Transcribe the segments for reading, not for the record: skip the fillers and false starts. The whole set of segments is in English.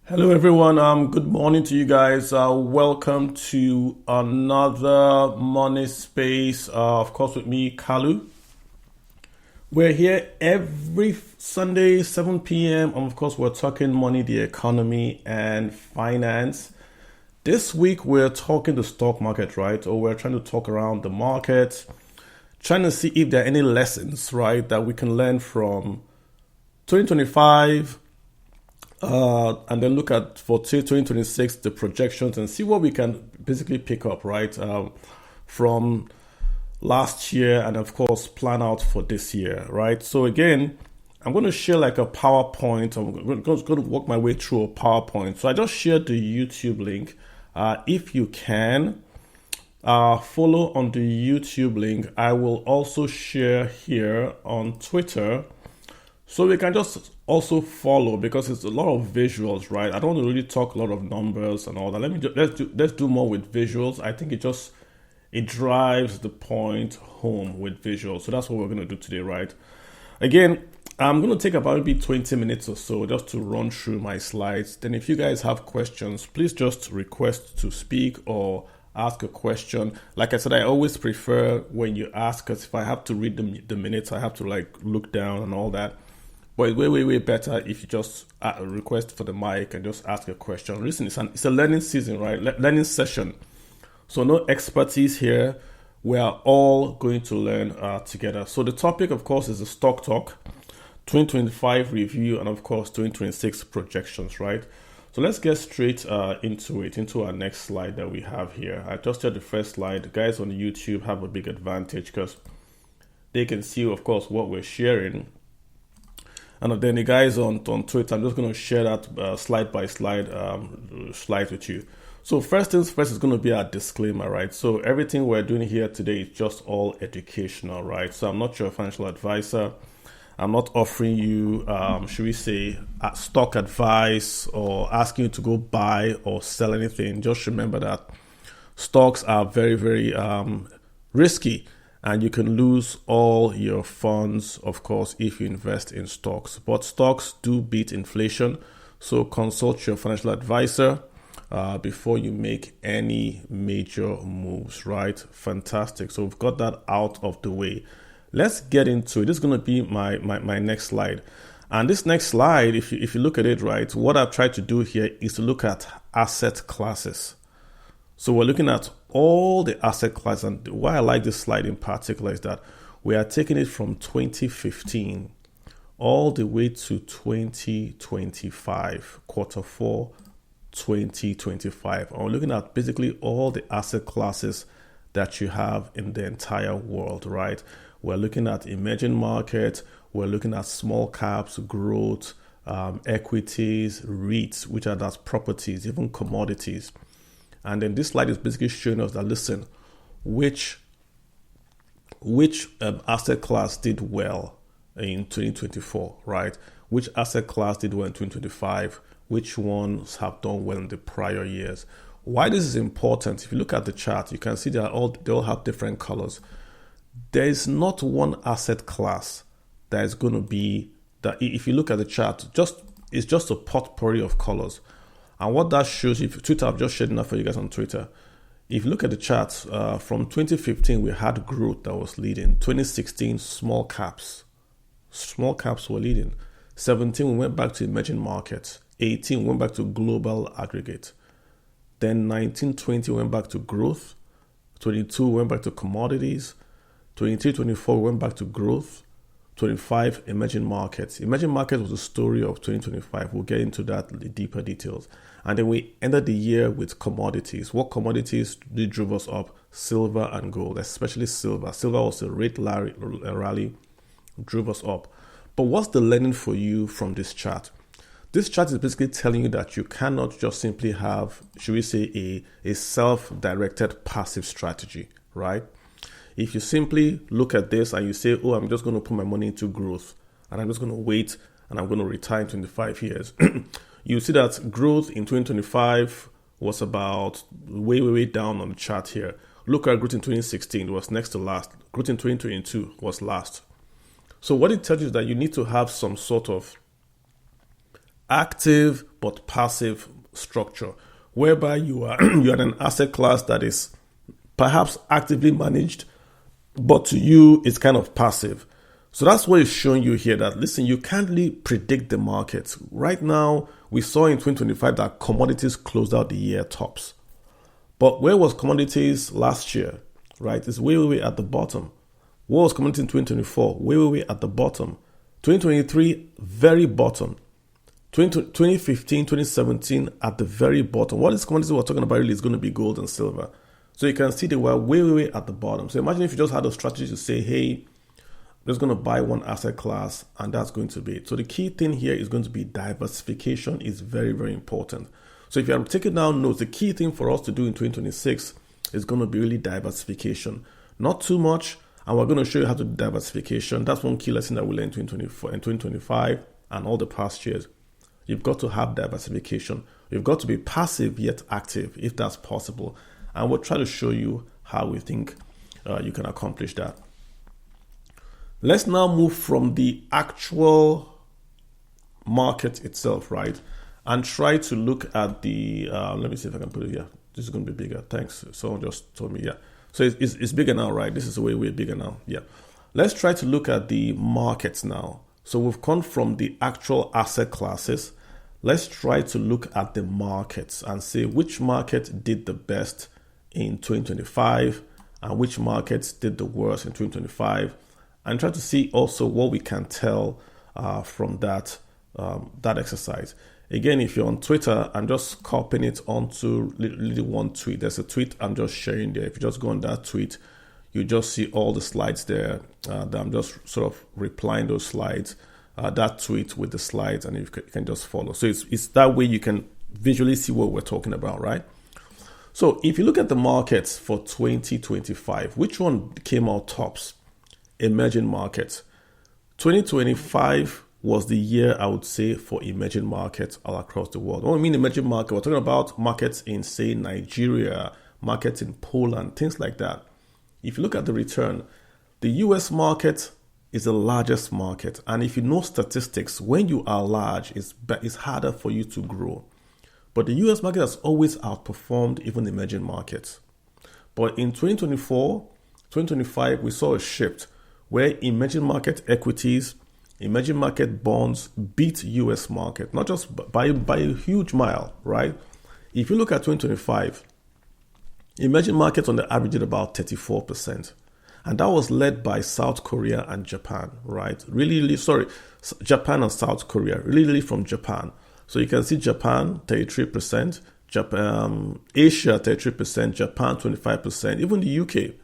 Hello, everyone. Good morning to you guys. Welcome to another Money Space. Of course, with me, Kalu. We're here every Sunday, 7 p.m. And of course, we're talking money, the economy, and finance. This week, we're talking the stock market, right? Or we're trying to talk around the market, trying to see if there are any lessons, right, that we can learn from 2025 and then look at for 2026 the projections and see what we can basically pick up right from last year and of course plan out for this year, right? So again, I'm going to share like a PowerPoint. I'm going to walk my way through a PowerPoint. So I just shared the YouTube link. If you can follow on the YouTube link, I will also share here on Twitter so we can just also follow because it's a lot of visuals, right? I don't want to really talk a lot of numbers and all that. Let's do more with visuals. I think it drives the point home with visuals. So that's what we're going to do today, right? Again, I'm going to take about maybe 20 minutes or so just to run through my slides. Then if you guys have questions, please just request to speak or ask a question. Like I said, I always prefer when you ask, because if I have to read the minutes, I have to like look down and all that. But it's way better if you just request for the mic and just ask a question. Listen, it's a learning season, right? Learning session. So no expertise here. We are all going to learn together. So the topic, of course, is the Stock Talk 2025 review and, of course, 2026 projections, right? So let's get straight into our next slide that we have here. I just shared the first slide. The guys on YouTube have a big advantage because they can see, of course, what we're sharing. And then the guys on Twitter, I'm just going to share that slide by slide slide with you. So first things first is going to be our disclaimer, right? So everything we're doing here today is just all educational, right? So I'm not your financial advisor. I'm not offering you, should we say, stock advice or asking you to go buy or sell anything. Just remember that stocks are very risky. And you can lose all your funds, of course, if you invest in stocks. But stocks do beat inflation. So consult your financial advisor before you make any major moves, right? Fantastic. So we've got that out of the way. Let's get into it. This is going to be my next slide. And this next slide, if you look at it, right, what I've tried to do here is to look at asset classes. So we're looking at all the asset classes, and why I like this slide in particular is that we are taking it from 2015 all the way to 2025, quarter four, 2025. And we're looking at basically all the asset classes that you have in the entire world, right? We're looking at emerging markets, we're looking at small caps, growth, equities, REITs, which are that's properties, even commodities. And then this slide is basically showing us that, listen, which asset class did well in 2024, right? Which asset class did well in 2025? Which ones have done well in the prior years? Why this is important, if you look at the chart, you can see they all have different colors. There is not one asset class that is going to be, that if you look at the chart, it's just a potpourri of colors. And what that shows, if Twitter, I've just shared enough for you guys on Twitter. If you look at the charts, from 2015, we had growth that was leading. 2016, small caps were leading. 17, we went back to emerging markets. 18, we went back to global aggregate. Then 19, 20, we went back to growth. 22, we went back to commodities. 23, 24, we went back to growth. 25, emerging markets. Emerging markets was the story of 2025. We'll get into that in the deeper details. And then we ended the year with commodities. What commodities drove us up? Silver and gold, especially silver. Silver was a rate rally, drove us up. But what's the learning for you from this chart? This chart is basically telling you that you cannot just simply have, should we say, a self-directed passive strategy, right? If you simply look at this and you say, oh, I'm just going to put my money into growth and I'm just going to wait and I'm going to retire in 25 years, you see that growth in 2025 was about way down on the chart here. Look at growth in 2016, it was next to last. Growth in 2022 was last. So what it tells you is that you need to have some sort of active but passive structure, whereby you are you are in an asset class that is perhaps actively managed, but to you it's kind of passive. So that's what it's showing you here, that listen, you can't really predict the markets. Right now, we saw in 2025 that commodities closed out the year tops. But where was commodities last year? Right? It's way at the bottom. What was commodity in 2024? Way at the bottom. 2023, very bottom. 2015, 2017, at the very bottom. What is commodities we're talking about really is going to be gold and silver. So you can see they were way at the bottom. So imagine if you just had a strategy to say, hey, I'm just going to buy one asset class and that's going to be it. So the key thing here is going to be diversification is very important. So if you are taking down notes, the key thing for us to do in 2026 is going to be really diversification. Not too much, and we're going to show you how to do diversification. That's one key lesson that we learned in 2024 and 2025 and all the past years. You've got to have diversification. You've got to be passive yet active if that's possible. And we'll try to show you how we think you can accomplish that. Let's now move from the actual market itself, right? And try to look at the, let me see if I can put it here. This is going to be bigger. Thanks. Someone just told me, yeah. So it's bigger now, right? This is way bigger now. Yeah. Let's try to look at the markets now. So we've gone from the actual asset classes. Let's try to look at the markets and see which market did the best in 2025 and which markets did the worst in 2025. And try to see also what we can tell from that exercise. Again, if you're on Twitter, I'm just copying it onto literally one tweet. There's a tweet I'm just sharing there. If you just go on that tweet, you just see all the slides there. That I'm just sort of replying those slides, that tweet with the slides, and you can just follow. So it's that way you can visually see what we're talking about, right? So if you look at the markets for 2025, which one came out tops? Emerging markets. 2025 was the year, I would say, for emerging markets all across the world. When I mean emerging market, we're talking about markets in, say, Nigeria, markets in Poland, things like that. If you look at the return, the US market is the largest market. And if you know statistics, when you are large, it's harder for you to grow. But the US market has always outperformed even emerging markets. But in 2024, 2025, we saw a shift where emerging market equities, emerging market bonds beat US market, not just by a huge mile, right? If you look at 2025, emerging markets on the average did about 34%. And that was led by South Korea and Japan, right? Japan and South Korea, really from Japan. So you can see Japan, 33%, Asia, 33%, Japan, 25%, even the UK.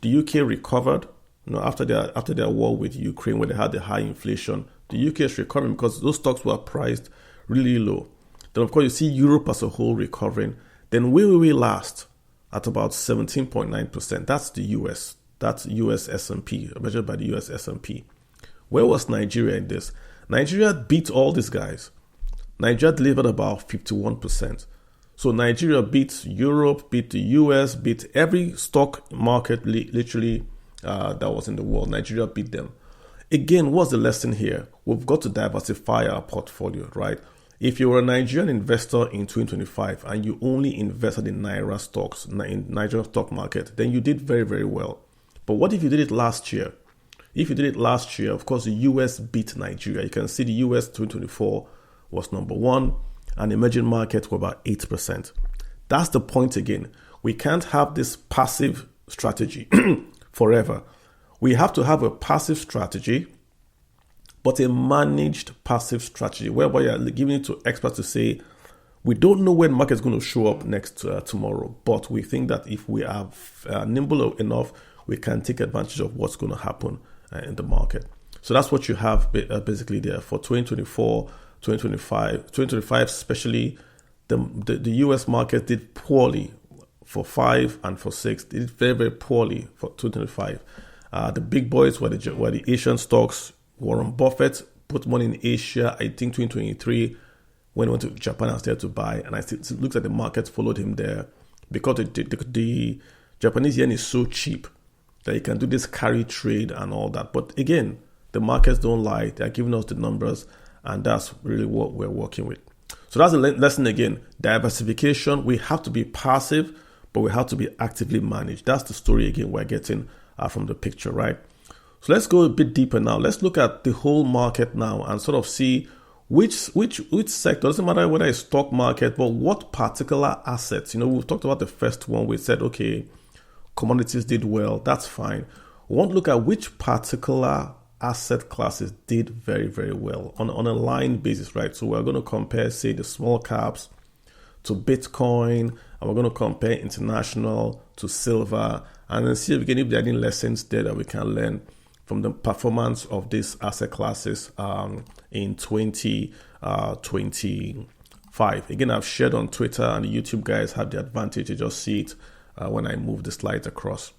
The UK recovered. After their war with Ukraine, where they had the high inflation, the UK is recovering because those stocks were priced really low. Then, of course, you see Europe as a whole recovering. Then where will we last? At about 17.9%. That's the US. That's US S&P, measured by the US S&P. Where was Nigeria in this? Nigeria beat all these guys. Nigeria delivered about 51%. So Nigeria beat Europe, beat the US, beat every stock market literally that was in the world. Nigeria beat them. Again, what's the lesson here? We've got to diversify our portfolio, right? If you were a Nigerian investor in 2025 and you only invested in Naira stocks, in Nigerian stock market, then you did very well. But what if you did it last year? If you did it last year, of course, the US beat Nigeria. You can see the US 2024 was number one and emerging markets were about 8%. That's the point again. We can't have this passive strategy forever. We have to have a passive strategy, but a managed passive strategy whereby you're giving it to experts to say, we don't know when market is going to show up next tomorrow, but we think that if we are nimble enough, we can take advantage of what's going to happen in the market. So that's what you have basically there for 2024, 2025 especially. The US market did poorly for 5 and for 6. They did very poorly for 2025. The big boys were the Asian stocks. Warren Buffett put money in Asia, I think 2023, when he went to Japan and started to buy. And it looks like the market followed him there because the Japanese yen is so cheap that you can do this carry trade and all that. But again, the markets don't lie. They're giving us the numbers And that's really what we're working with. So that's the lesson again. Diversification, we have to be passive, but we have to be actively managed. That's the story again we're getting from the picture, right? So let's go a bit deeper now. Let's look at the whole market now and sort of see which sector, doesn't matter whether it's stock market, but what particular assets. We've talked about the first one. We said, okay, commodities did well. That's fine. We want to look at which particular asset classes did very, very well on a line basis, right? So we're going to compare, say, the small caps to Bitcoin, and we're going to compare international to silver, and then see if there are any lessons there that we can learn from the performance of these asset classes in 2025. Again, I've shared on Twitter, and the YouTube guys have the advantage to just see it when I move the slides across.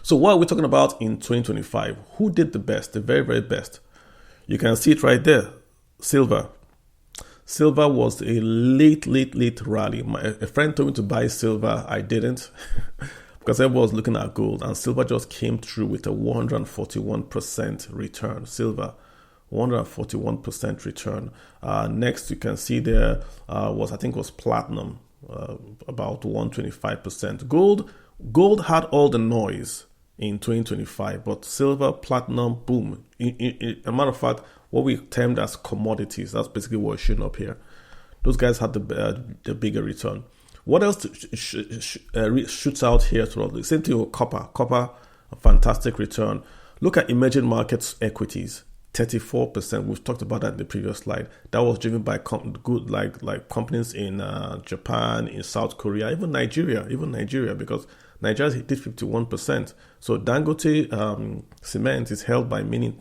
So what are we talking about in 2025? Who did the best, the very, very best? You can see it right there, silver. Silver was a late rally. A friend told me to buy silver. I didn't because everyone was looking at gold, and silver just came through with a 141% return. Silver, 141% return. Next, you can see there was platinum, about 125%. Gold had all the noise in 2025, but silver, platinum, boom. A matter of fact, what we termed as commodities, that's basically what's showing up here. Those guys had the bigger return. What else shoots out here? Same thing with copper. Copper, a fantastic return. Look at emerging markets equities, 34%. We've talked about that in the previous slide. That was driven by good like companies in Japan, in South Korea, even Nigeria, because Nigeria did 51%. So Dangote Cement is held by many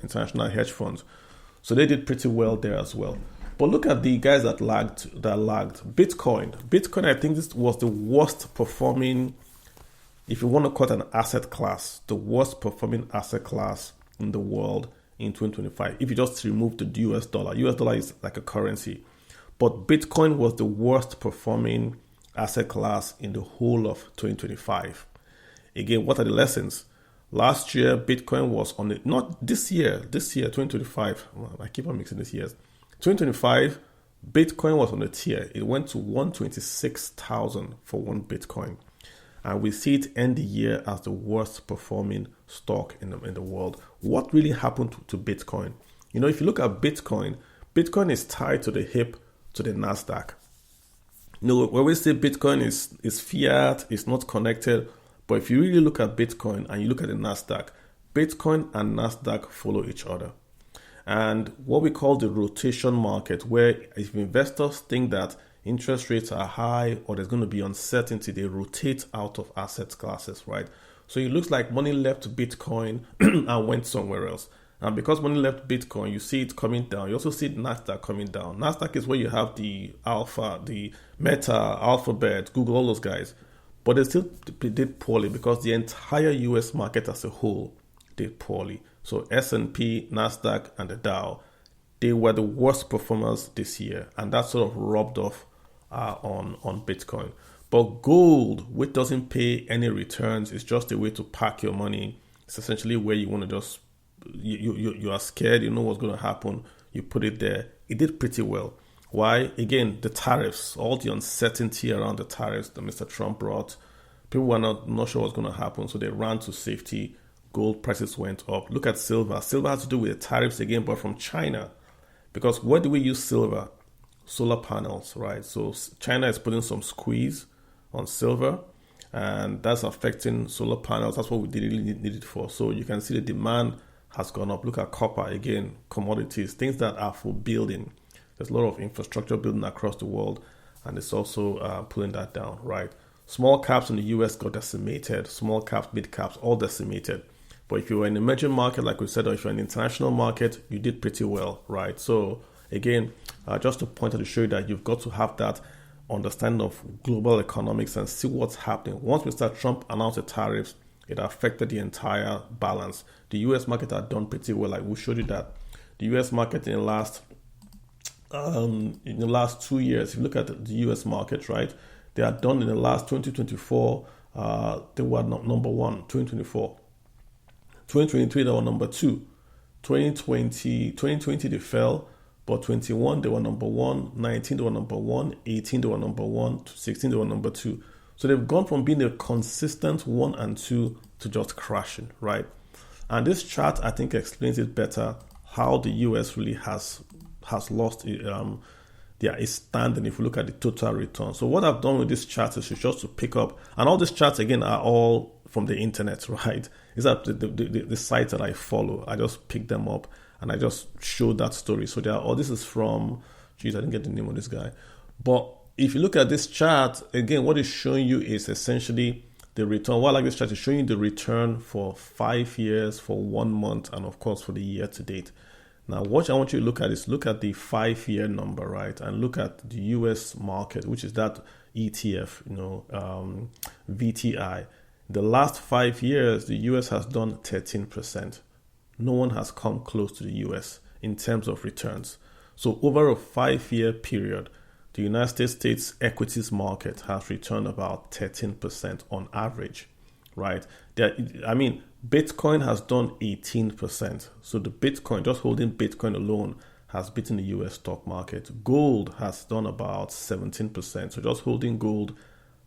international hedge funds. So they did pretty well there as well. But look at the guys that lagged. Bitcoin, I think this was the worst performing, if you want to call it an asset class, the worst performing asset class in the world in 2025. If you just remove the US dollar is like a currency. But Bitcoin was the worst performing asset class in the whole of 2025. Again, what are the lessons? Last year, Bitcoin was on it, not this year, 2025. I keep on mixing these years. 2025, Bitcoin was on the tier. It went to 126,000 for one Bitcoin. And we see it end the year as the worst performing stock in the world. What really happened to Bitcoin? If you look at Bitcoin is tied to the hip to the NASDAQ. When we say Bitcoin is fiat, it's not connected. But if you really look at Bitcoin and you look at the NASDAQ, Bitcoin and NASDAQ follow each other. And what we call the rotation market, where if investors think that interest rates are high or there's going to be uncertainty, they rotate out of asset classes, right? So it looks like money left Bitcoin and went somewhere else. And because money left Bitcoin, you see it coming down. You also see NASDAQ coming down. NASDAQ is where you have the Alpha, the Meta, Alphabet, Google, all those guys. But they still did poorly because the entire US market as a whole did poorly. So S&P, NASDAQ, and the Dow, they were the worst performers this year. And that sort of rubbed off on Bitcoin. But gold, which doesn't pay any returns, is just a way to park your money. It's essentially where you want to just, you are scared, you know what's going to happen, you put it there. It did pretty well. Why? Again, the tariffs, all the uncertainty around the tariffs that Mr. Trump brought. People were not sure what's going to happen, so they ran to safety. Gold prices went up. Look at silver. Silver has to do with the tariffs again, but from China. Because where do we use silver? Solar panels, right? So China is putting some squeeze on silver, and that's affecting solar panels. That's what we really need it for. So you can see the demand has gone up. Look at copper, again, commodities, things that are for building. There's a lot of infrastructure building across the world, and it's also pulling that down, right? Small caps in the US got decimated. Small caps, mid caps, all decimated. But if you were in an emerging market, like we said, or if you're in an international market, you did pretty well, right? So again, just to point out to show you that you've got to have that understanding of global economics and see what's happening. Once Mr. Trump announced the tariffs, it affected the entire balance. The US market had done pretty well. Like we showed you that the US market in the last 2 years, if you look at the US market, right, they are done in the last 2024. They were number one, 2024. 2023, they were number two. 2020 they fell, but 21 they were number one, 19 they were number one, 18 they were number one, 16 they were number two. So they've gone from being a consistent 1 and 2 to just crashing, right? And this chart, I think, explains it better how the US really has lost its standing if you look at the total return. So what I've done with this chart is just to pick up, and all these charts again are all from the internet, right? These are the sites that I follow. I just pick them up and I just show that story. So this is from, I didn't get the name of this guy. But if you look at this chart, again, what it's showing you is essentially the return. What I like this chart is showing you the return for 5 years, for 1 month, and of course for the year to date. Now, what I want you to look at is look at the 5-year number, right? And look at the US market, which is that ETF, VTI. The last 5 years, the US has done 13%. No one has come close to the US in terms of returns. So over a 5-year period, the United States equities market has returned about 13% on average, right? Bitcoin has done 18%. So the Bitcoin, just holding Bitcoin alone, has beaten the US stock market. Gold has done about 17%. So just holding gold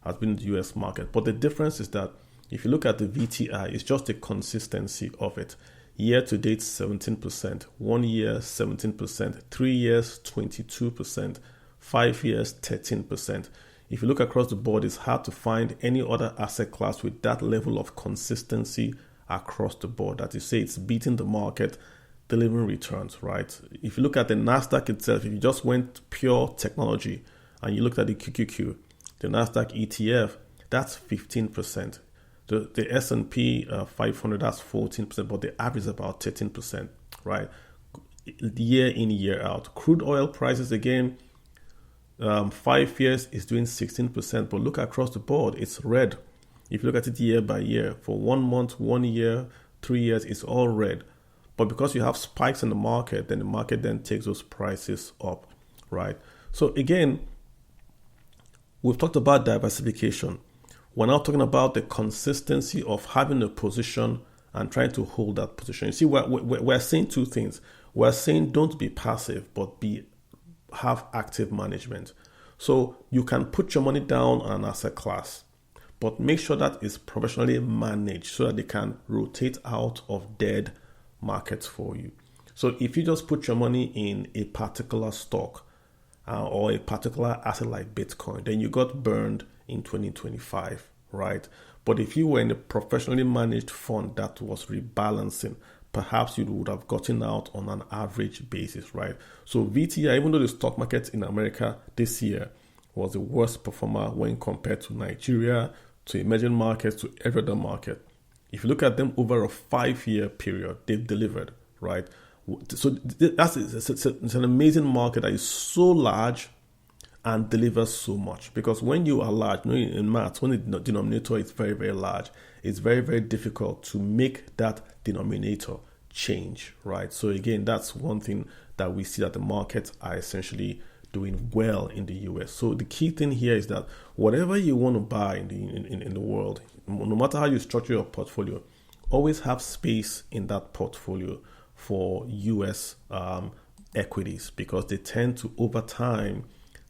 has been the US market. But the difference is that if you look at the VTI, it's just the consistency of it. Year to date, 17%. 1 year, 17%. 3 years, 22%. 5 years, 13%. If you look across the board, it's hard to find any other asset class with that level of consistency across the board. That is, say it's beating the market, delivering returns, right? If you look at the NASDAQ itself, if you just went pure technology and you looked at the QQQ, the NASDAQ ETF, that's 15%. The S&P 500, that's 14%, but the average is about 13%, right? Year in, year out. Crude oil prices, again, 5 years is doing 16%, but look across the board, it's red. If you look at it year by year, for 1 month, 1 year, 3 years, it's all red. But because you have spikes in the market, then the market then takes those prices up, right? So again, we've talked about diversification. We're now talking about the consistency of having a position and trying to hold that position. You see, we're saying two things. We're saying don't be passive, but have active management. So you can put your money down on an asset class, but make sure that it's professionally managed so that they can rotate out of dead markets for you. So if you just put your money in a particular stock or a particular asset like Bitcoin, then you got burned in 2025, right? But if you were in a professionally managed fund that was rebalancing, perhaps you would have gotten out on an average basis, right? So VTI, even though the stock market in America this year was the worst performer when compared to Nigeria, to emerging markets, to every other market, if you look at them over a 5-year period, they've delivered, right? So it's an amazing market that is so large and delivers so much. Because when you are large, in maths, when the denominator is very, very large, it's very, very difficult to make that denominator change, right? So again, that's one thing that we see that the markets are essentially doing well in the US. So the key thing here is that whatever you want to buy in the world, no matter how you structure your portfolio, always have space in that portfolio for US equities, because they tend to, over time,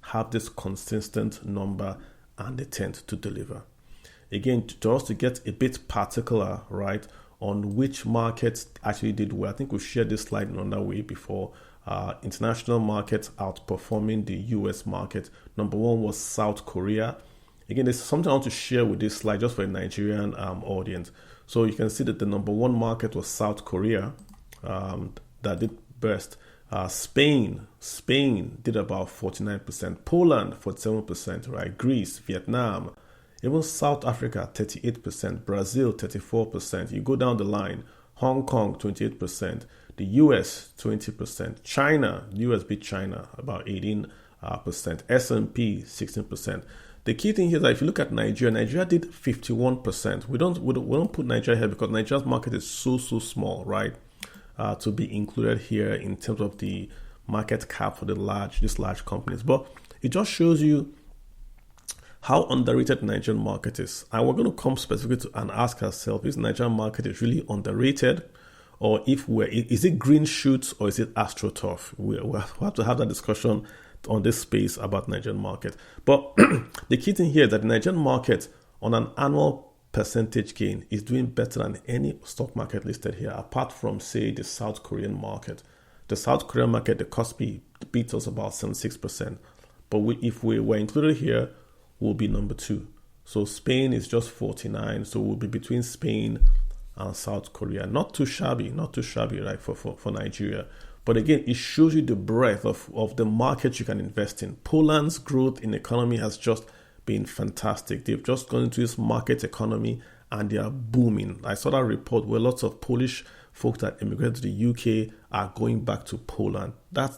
have this consistent number and they tend to deliver. Again, just to get a bit particular, right, on which markets actually did well. I think we've shared this slide in another way before. International markets outperforming the US market. Number one was South Korea. Again, there's something I want to share with this slide just for a Nigerian audience. So you can see that the number one market was South Korea, that did best. Spain did about 49%. Poland, 47%, right? Greece, Vietnam, even South Africa, 38%. Brazil, 34%. You go down the line. Hong Kong, 28%. The US, 20%. China, US beat China, about 18%. S&P, 16%. The key thing here is that if you look at Nigeria did 51%. We don't put Nigeria here because Nigeria's market is so small, right? To be included here in terms of the market cap for these large companies. But it just shows you how underrated the Nigerian market is. And we're going to come specifically to and ask ourselves, is the Nigerian market is really underrated, or if is it green shoots or is it astroturf? We'll have to have that discussion on this space about Nigerian market. But the key thing here is that the Nigerian market on an annual percentage gain is doing better than any stock market listed here, apart from, say, the South Korean market. The South Korean market, the Kospi beats us about 76%. But if we were included here, we'll be number 2. So Spain is just 49. So we'll be between Spain and South Korea. Not too shabby, right, for Nigeria. But again, it shows you the breadth of the market you can invest in. Poland's growth in economy has just been fantastic. They've just gone into this market economy and they are booming. I saw that report where lots of Polish folks that immigrated to the UK are going back to Poland. That's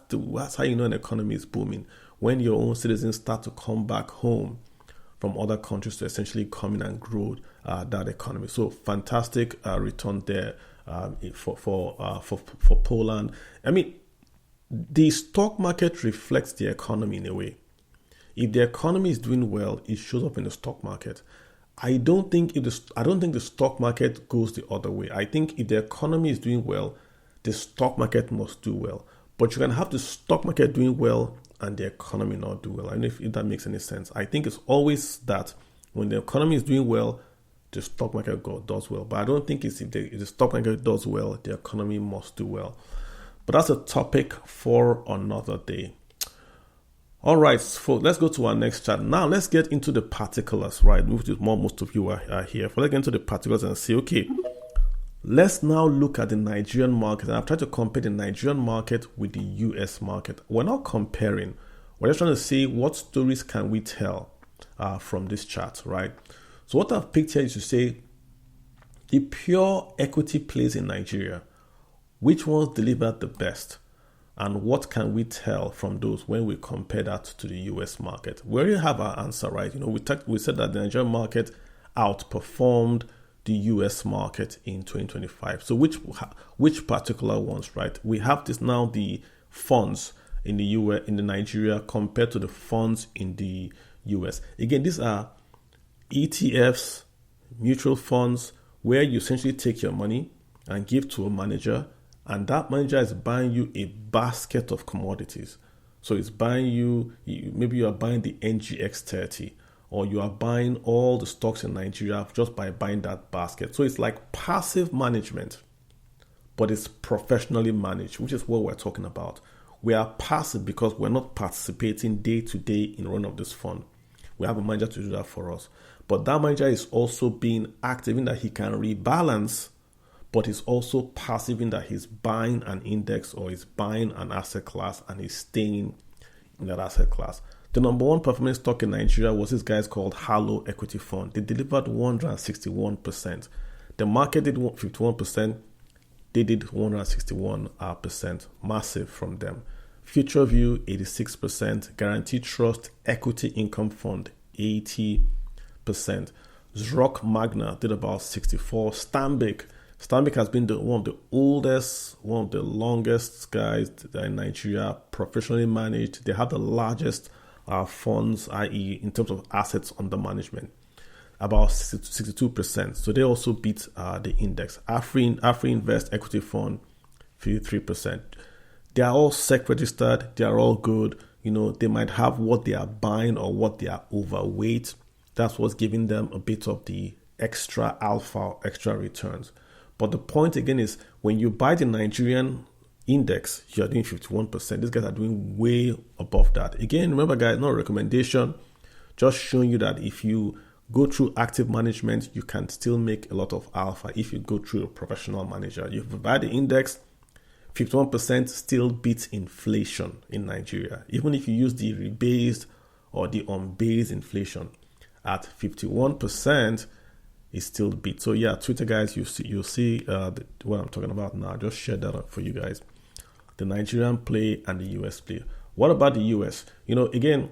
how you know an economy is booming. When your own citizens start to come back home from other countries to essentially come in and grow that economy. So fantastic return there for Poland. I mean, the stock market reflects the economy in a way. If the economy is doing well, it shows up in the stock market. I don't think the stock market goes the other way. I think if the economy is doing well, the stock market must do well. But you can have the stock market doing well and the economy not do well. I don't know if that makes any sense. I think it's always that when the economy is doing well, the stock market does well. But I don't think if the stock market does well, the economy must do well. But that's a topic for another day. All right, so let's go to our next chart. Now, let's get into the particulars, right? Most of you are here. Let's get into the particulars and see, okay, let's now look at the Nigerian market. And I've tried to compare the Nigerian market with the US market. We're not comparing. We're just trying to see what stories can we tell from this chart, right? So what I've picked here is to say the pure equity plays in Nigeria. Which ones delivered the best? And what can we tell from those when we compare that to the US market? We already have our answer, right? We said that the Nigerian market outperformed the US market in 2025. So which particular ones, right? We have this now, the funds in the US, in the Nigeria compared to the funds in the US. Again, these are ETFs, mutual funds, where you essentially take your money and give to a manager, and that manager is buying you a basket of commodities. So it's buying maybe you are buying the NGX 30, or you are buying all the stocks in Nigeria just by buying that basket. So it's like passive management, but it's professionally managed, which is what we're talking about. We are passive because we're not participating day to day in run of this fund. We have a manager to do that for us. But that manager is also being active in that he can rebalance, but he's also passive in that he's buying an index or he's buying an asset class and he's staying in that asset class. The number one performing stock in Nigeria was this guy's called Halo Equity Fund. They delivered 161%. The market did 51%. They did 161%. Massive from them. Future View, 86%. Guaranteed Trust Equity Income Fund, 80%. Zrock Magna did about 64%. Stanbic has been one of the oldest, one of the longest guys in Nigeria, professionally managed. They have the largest funds, i.e. in terms of assets under management, about 62%. So they also beat the index. Afri Invest Equity Fund, 53%. They are all SEC registered. They are all good. They might have what they are buying or what they are overweight. That's what's giving them a bit of the extra alpha, extra returns. But the point again is when you buy the Nigerian index, you're doing 51%. These guys are doing way above that. Again, remember guys, not a recommendation, just showing you that if you go through active management, you can still make a lot of alpha if you go through a professional manager. You buy the index, 51% still beats inflation in Nigeria. Even if you use the rebased or the unbased inflation at 51%, it still beats. So yeah, Twitter guys, you'll see what I'm talking about now. Just share that up for you guys. The Nigerian play and the US play. What about the US? Again,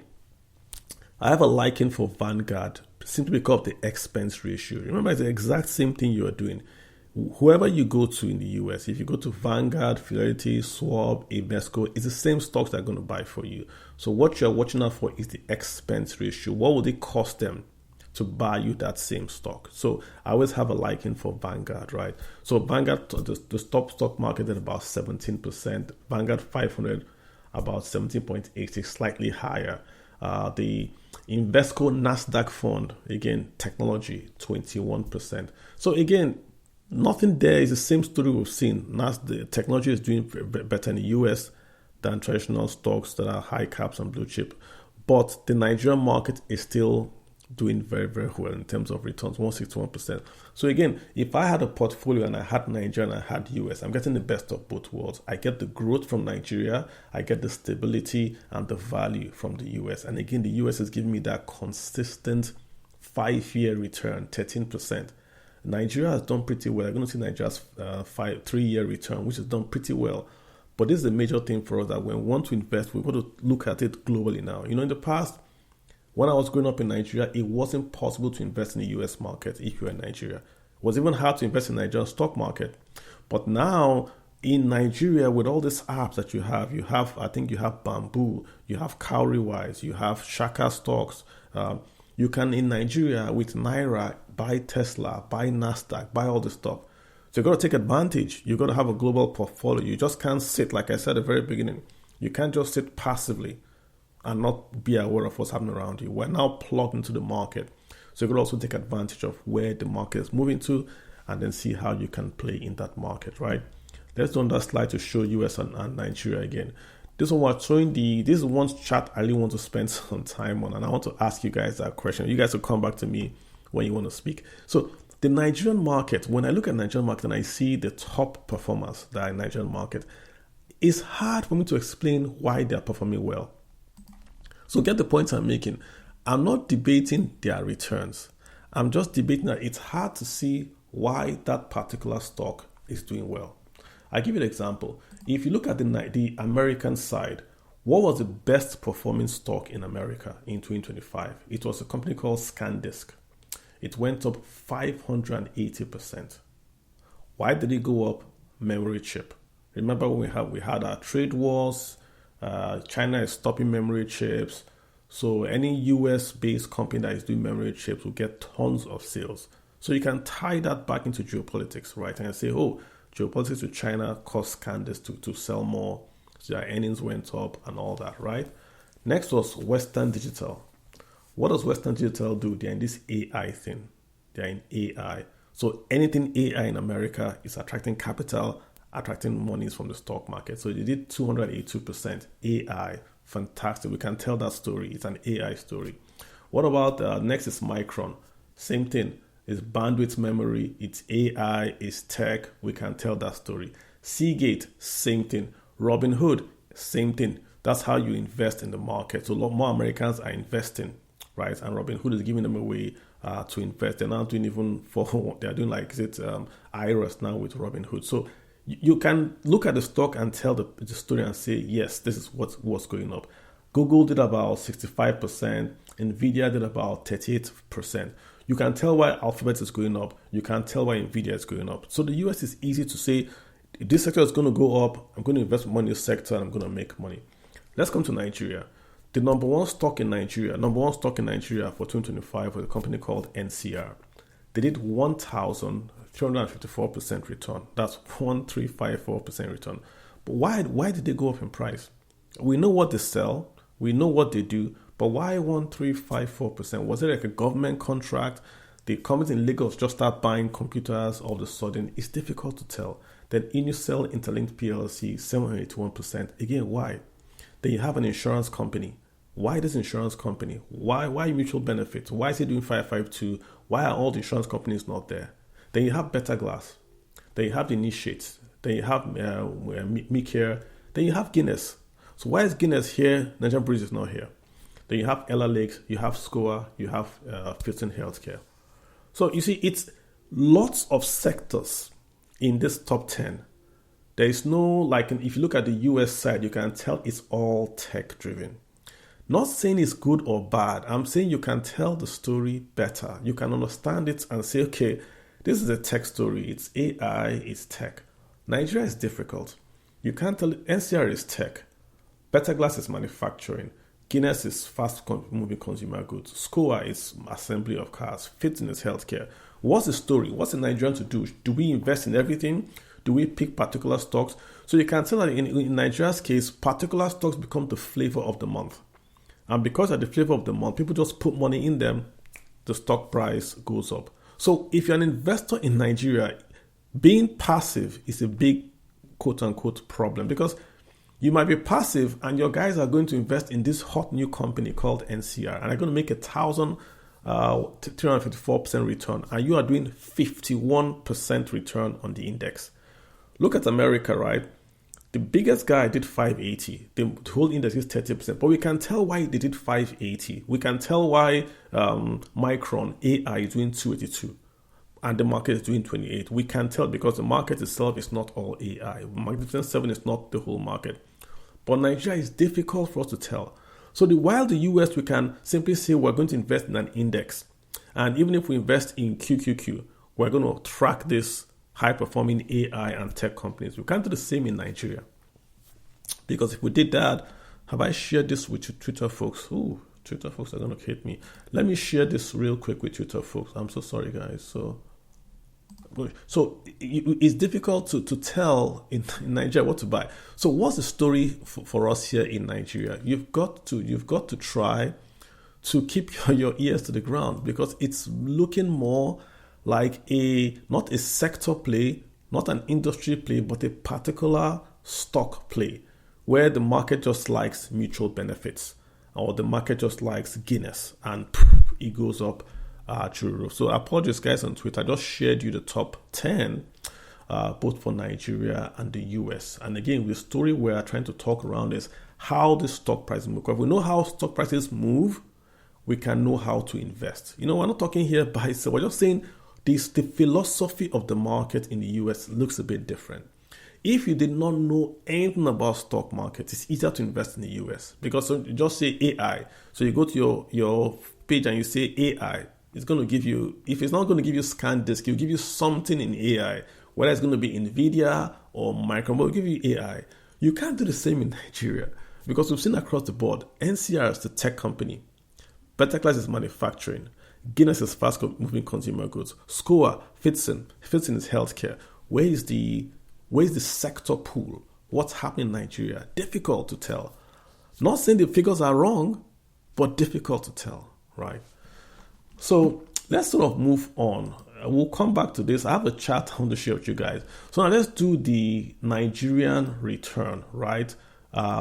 I have a liking for Vanguard simply because of the expense ratio. Remember, it's the exact same thing you are doing. Whoever you go to in the US, if you go to Vanguard, Fidelity, Schwab, Invesco, it's the same stocks they're going to buy for you. So what you're watching out for is the expense ratio. What would it cost them to buy you that same stock. So I always have a liking for Vanguard, right? So Vanguard, the top stock market at about 17%, Vanguard 500 about 17.86, slightly higher. The Invesco Nasdaq fund, again, technology 21%. So again, nothing there is the same story we've seen. The technology is doing better in the US than traditional stocks that are high caps and blue chip. But the Nigerian market is still doing very, very well in terms of returns, 161%. So again, if I had a portfolio and I had Nigeria and I had US, I'm getting the best of both worlds. I get the growth from Nigeria, I get the stability and the value from the US. And again, the US is giving me that consistent 5-year return, 13%. Nigeria has done pretty well. I'm going to see Nigeria's 3-year return, which has done pretty well. But this is a major thing for us, that when we want to invest, we want to look at it globally now. In the past, when I was growing up in Nigeria, it wasn't possible to invest in the US market if you were in Nigeria. It was even hard to invest in the Nigerian stock market. But now, in Nigeria, with all these apps that you have, I think you have Bamboo, you have Cowrywise, you have Shaka Stocks. You can, in Nigeria, with Naira, buy Tesla, buy Nasdaq, buy all this stuff. So you've got to take advantage. You've got to have a global portfolio. You just can't sit, like I said at the very beginning, you can't just sit passively and not be aware of what's happening around you. We're now plugged into the market. So you could also take advantage of where the market is moving to and then see how you can play in that market, right? Let's do that slide to show US and Nigeria again. This one was showing this is one chart I really want to spend some time on, and I want to ask you guys that question. You guys will come back to me when you want to speak. So the Nigerian market, when I look at Nigerian market and I see the top performers that are in Nigerian market, it's hard for me to explain why they're performing well. So get the point I'm making. I'm not debating their returns. I'm just debating that it's hard to see why that particular stock is doing well. I'll give you an example. If you look at the American side, what was the best performing stock in America in 2025? It was a company called SanDisk. It went up 580%. Why did it go up? Memory chip. Remember when we had our trade wars, China is stopping memory chips. So any US-based company that is doing memory chips will get tons of sales. So you can tie that back into geopolitics, right? And say, oh, geopolitics with China caused SanDisk to sell more. So their earnings went up and all that, right? Next was Western Digital. What does Western Digital do? They're in this AI thing. They're in AI. So anything AI in America is attracting capital, attracting monies from the stock market. So they did 282% AI. Fantastic. We can tell that story. It's an AI story. What about next is Micron? Same thing. It's bandwidth memory. It's AI. It's tech. We can tell that story. Seagate, same thing. Robinhood, same thing. That's how you invest in the market. So a lot more Americans are investing, right? And Robinhood is giving them away to invest. They're now doing they're doing like, IRAs now with Robinhood. So you can look at the stock and tell the story and say, yes, this is what's going up. Google did about 65%. Nvidia did about 38%. You can tell why Alphabet is going up. You can tell why Nvidia is going up. So the US is easy to say, if this sector is going to go up, I'm going to invest money in this sector and I'm going to make money. Let's come to Nigeria. The number one stock in Nigeria for 2025 was a company called NCR. They did 1,354% return. That's 1,354% return. But why did they go up in price? We know what they sell. We know what they do. But why 1,354%? Was it like a government contract? The companies in Lagos just start buying computers all of a sudden. It's difficult to tell. Then Inusel Interlinked PLC, 781%. Again, why? Then you have an insurance company. Why this insurance company? Why mutual benefits? Why is it doing 552? Why are all the insurance companies not there? Then you have Better Glass. Then you have the Initiates. Then you have Micare. Then you have Guinness. So why is Guinness here? Nigerian Breweries is not here. Then you have Ella Lakes, you have SCOA, you have Filton Healthcare. So you see, it's lots of sectors in this top 10. There is no, if you look at the US side, you can tell it's all tech driven. Not saying it's good or bad. I'm saying you can tell the story better. You can understand it and say, okay, this is a tech story. It's AI, it's tech. Nigeria is difficult. You can't tell NCR is tech. Better Glass is manufacturing. Guinness is fast-moving consumer goods. SCOA is assembly of cars. Fitson is healthcare. What's the story? What's a Nigerian to do? Do we invest in everything? Do we pick particular stocks? So you can tell that in Nigeria's case, particular stocks become the flavor of the month. And because they're the flavor of the month, people just put money in them, the stock price goes up. So if you're an investor in Nigeria, being passive is a big quote-unquote problem, because you might be passive and your guys are going to invest in this hot new company called NCR and are going to make 1,354% return, and you are doing 51% return on the index. Look at America, right? The biggest guy did 580. The whole index is 30%. But we can tell why they did 580. We can tell why Micron AI is doing 282 and the market is doing 28. We can tell because the market itself is not all AI. Magnificent 7 is not the whole market. But Nigeria is difficult for us to tell. So while the US, we can simply say we're going to invest in an index. And even if we invest in QQQ, we're going to track this high-performing AI and tech companies. We can't do the same in Nigeria. Because if we did that, have I shared this with Twitter folks? Ooh, Twitter folks are going to hate me. Let me share this real quick with Twitter folks. I'm so sorry, guys. So it's difficult to tell in Nigeria what to buy. So what's the story for us here in Nigeria? You've got to try to keep your ears to the ground, because it's looking more like not a sector play, not an industry play, but a particular stock play where the market just likes mutual benefits, or the market just likes Guinness, and it goes up through the roof. So I apologize, guys, on Twitter. I just shared you the top 10, both for Nigeria and the US. And again, the story we're trying to talk around is how the stock prices move. If we know how stock prices move, we can know how to invest. We're not talking here by itself. We're just saying the philosophy of the market in the US looks a bit different. If you did not know anything about stock market, it's easier to invest in the US, because you just say AI. So you go to your page and you say AI. It's going to give you, if it's not going to give you SanDisk, it'll give you something in AI, whether it's going to be NVIDIA or Micron, but it'll give you AI. You can't do the same in Nigeria, because we've seen across the board, NCR is the tech company, Betterclass is manufacturing, Guinness is fast-moving consumer goods, SCOA, Fitson is healthcare. Where is the sector pool? What's happening in Nigeria? Difficult to tell. Not saying the figures are wrong, but difficult to tell, right? So let's sort of move on. We'll come back to this. I have a chart I want to share with you guys. So now let's do the Nigerian return, right?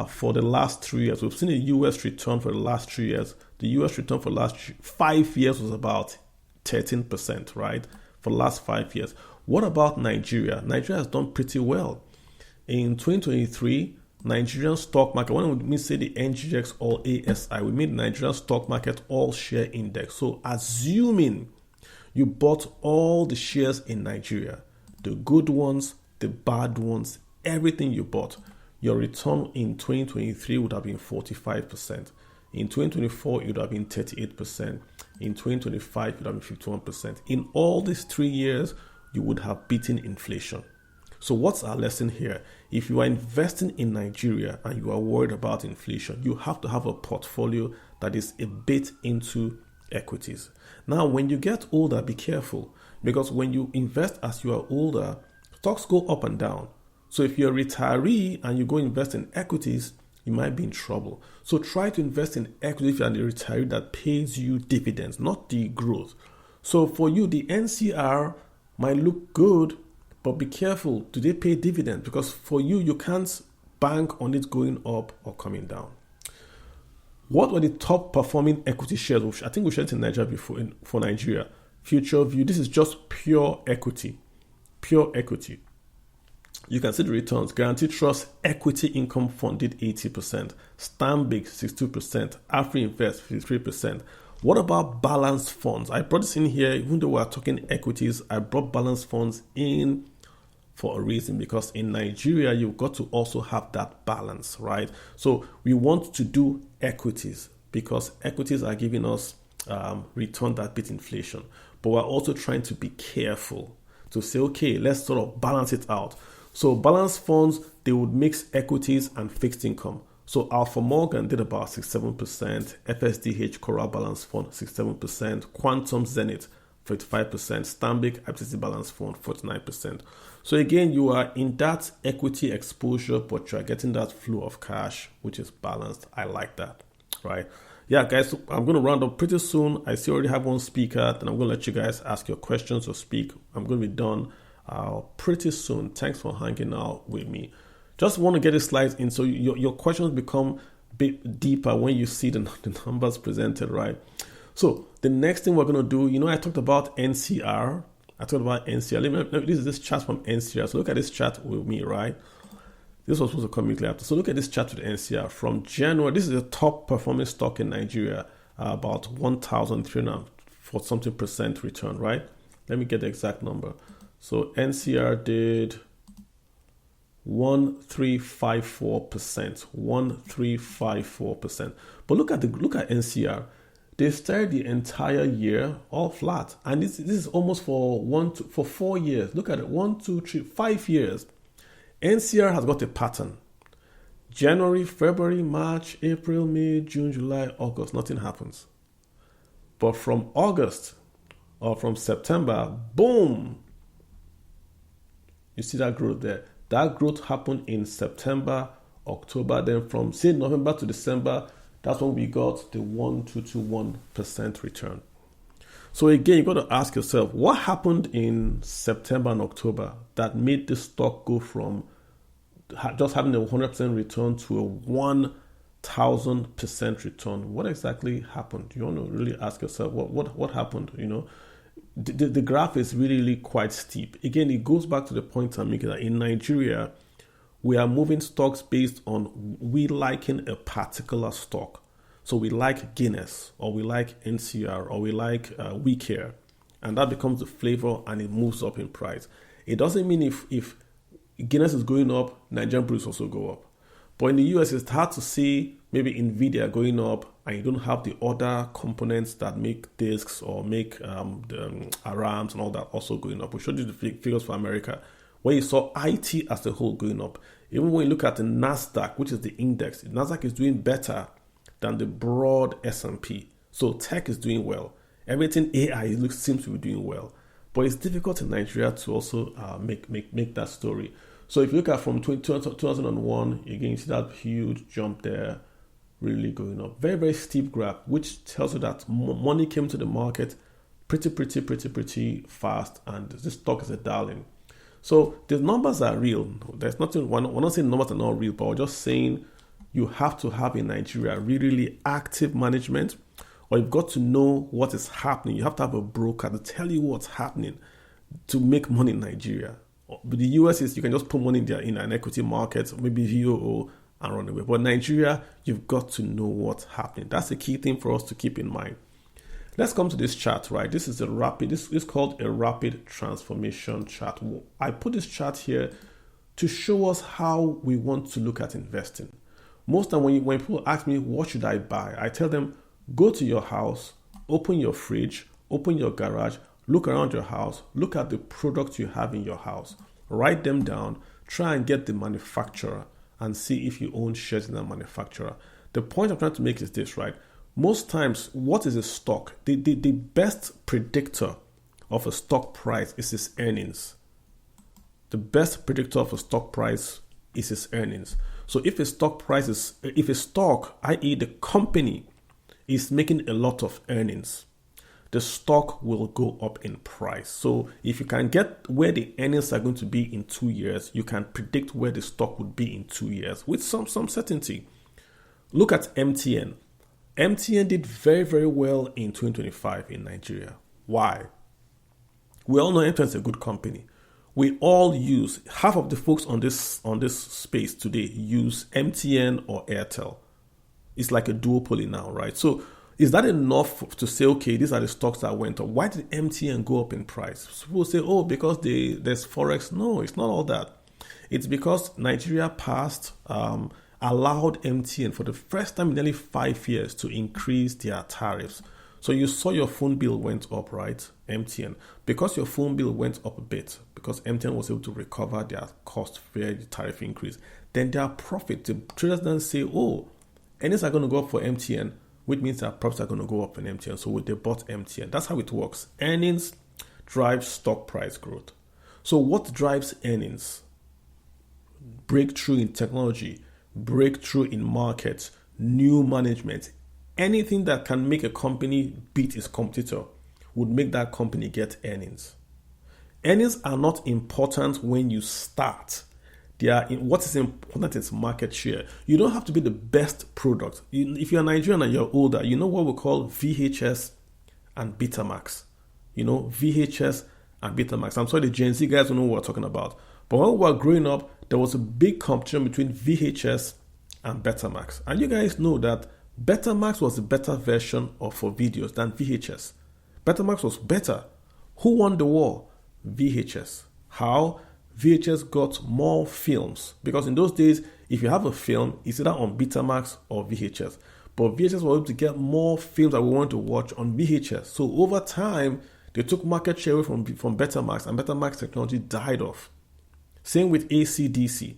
For the last 3 years. We've seen the US return for the last 3 years. The US return for the last 5 years was about 13%, right? For the last 5 years. What about Nigeria? Nigeria has done pretty well. In 2023, Nigerian stock market, when we say the NGX or ASI, we mean Nigerian stock market all share index. So assuming you bought all the shares in Nigeria, the good ones, the bad ones, everything you bought, your return in 2023 would have been 45%. In 2024, it would have been 38%. In 2025, it would have been 51%. In all these 3 years, you would have beaten inflation. So what's our lesson here? If you are investing in Nigeria and you are worried about inflation, you have to have a portfolio that is a bit into equities. Now, when you get older, be careful, because when you invest as you are older, stocks go up and down. So if you're a retiree and you go invest in equities, you might be in trouble. So try to invest in equity if you're a retiree that pays you dividends, not the growth. So for you, the NCR might look good, but be careful, do they pay dividends? Because for you, you can't bank on it going up or coming down. What were the top performing equity shares? I think we shared it in Nigeria before, for Nigeria. Future View, this is just pure equity. Pure equity. You can see the returns. Guaranteed Trust Equity Income Funded 80%. Stanbic 62%. AfriInvest 53%. What about balanced funds? I brought this in here, even though we're talking equities, I brought balanced funds in for a reason, because in Nigeria, you've got to also have that balance, right? So we want to do equities because equities are giving us return that beat inflation. But we're also trying to be careful to say, okay, let's sort of balance it out. So balanced funds, they would mix equities and fixed income. So Alpha Morgan did about 67%, FSDH Coral Balance Fund 67%, Quantum Zenith 45%, Stanbic IBTC Balance Fund 49%. So again, you are in that equity exposure, but you are getting that flow of cash, which is balanced. I like that, right? Yeah, guys, I'm going to round up pretty soon. I see I already have one speaker, then I'm going to let you guys ask your questions or speak. I'm going to be done pretty soon. Thanks for hanging out with me. Just want to get the slides in so your questions become a bit deeper when you see the numbers presented, right? So the next thing we're going to do, I talked about NCR. This is this chart from NCR. So look at this chart with me, right? This was supposed to come weekly after. So look at this chart with NCR from January. This is the top performing stock in Nigeria, about 1,300 for something percent return, right? Let me get the exact number. So NCR did 1354%. 1354%. But look at NCR. They started the entire year all flat, and this is almost for 4 years. Look at it, 1, 2, 3, 5 years. NCR has got a pattern. January, February, March, April, May, June, July, August, nothing happens. But from August or from September, boom! You see that growth there. That growth happened in September, October. Then from say November to December, that's when we got the 1,221% return. So again, you got to ask yourself, what happened in September and October that made this stock go from just having a 100% return to a 1,000% return? What exactly happened? You want to really ask yourself, what happened? The graph is really quite steep. Again, it goes back to the point I'm making that in Nigeria, we are moving stocks based on we liking a particular stock. So we like Guinness, or we like NCR, or we like WeCare, and that becomes the flavor and it moves up in price. It doesn't mean if Guinness is going up, Nigerian brews also go up. But in the US, it's hard to see maybe Nvidia going up and you don't have the other components that make discs or make the RAMs and all that also going up. We showed you the figures for America, where you saw IT as a whole going up. Even when you look at the NASDAQ, which is the index, the NASDAQ is doing better than the broad S&P. So tech is doing well. Everything AI seems to be doing well. But it's difficult in Nigeria to also make that story. So if you look at from 2001, again, you see that huge jump there, really going up. Very, very steep graph, which tells you that money came to the market pretty fast, and this stock is a darling. So the numbers are real. There's nothing, we're not saying numbers are not real, but we're just saying you have to have in Nigeria really active management, or you've got to know what is happening. You have to have a broker to tell you what's happening to make money in Nigeria. But the US is you can just put money in there in an equity market, maybe VOO, and run away. But Nigeria, you've got to know what's happening. That's the key thing for us to keep in mind. Let's come to this chart, right? This is this is called a rapid transformation chart. I put this chart here to show us how we want to look at investing. Most time when people ask me, what should I buy? I tell them, go to your house, open your fridge, open your garage, look around your house, look at the products you have in your house, write them down, try and get the manufacturer and see if you own shares in that manufacturer. The point I'm trying to make is this, right? Most times, what is a stock? The best predictor of a stock price is its earnings. The best predictor of a stock price is its earnings. So if a stock, i.e. the company, is making a lot of earnings, the stock will go up in price. So if you can get where the earnings are going to be in 2 years, you can predict where the stock would be in 2 years with some certainty. Look at MTN. MTN did very, very well in 2025 in Nigeria. Why? We all know MTN is a good company. We all use, half of the folks on this space today use MTN or Airtel. It's like a duopoly now, right? So is that enough to say, okay, these are the stocks that went up? Why did MTN go up in price? So people say, oh, because there's Forex. No, it's not all that. It's because Nigeria passed, allowed MTN for the first time in nearly 5 years to increase their tariffs. So you saw your phone bill went up, right? MTN. Because your phone bill went up a bit, because MTN was able to recover their cost via the tariff increase, then their profit, the traders then say, oh, earnings are going to go up for MTN, which means their profits are going to go up in MTN. So they bought MTN. That's how it works. Earnings drive stock price growth. So what drives earnings? Breakthrough in technology, breakthrough in markets, new management. Anything that can make a company beat its competitor would make that company get earnings. Earnings are not important when you start. What is important is market share. You don't have to be the best product. If you're Nigerian and you're older, you know what we call VHS and Betamax. VHS and Betamax. I'm sorry, the Gen Z guys don't know what we're talking about. But when we were growing up, there was a big competition between VHS and Betamax. And you guys know that Betamax was the better version for videos than VHS. Betamax was better. Who won the war? VHS. How? VHS got more films. Because in those days, if you have a film, it's either on Betamax or VHS. But VHS was able to get more films that we want to watch on VHS. So over time, they took market share away from Betamax, and Betamax technology died off. Same with AC/DC.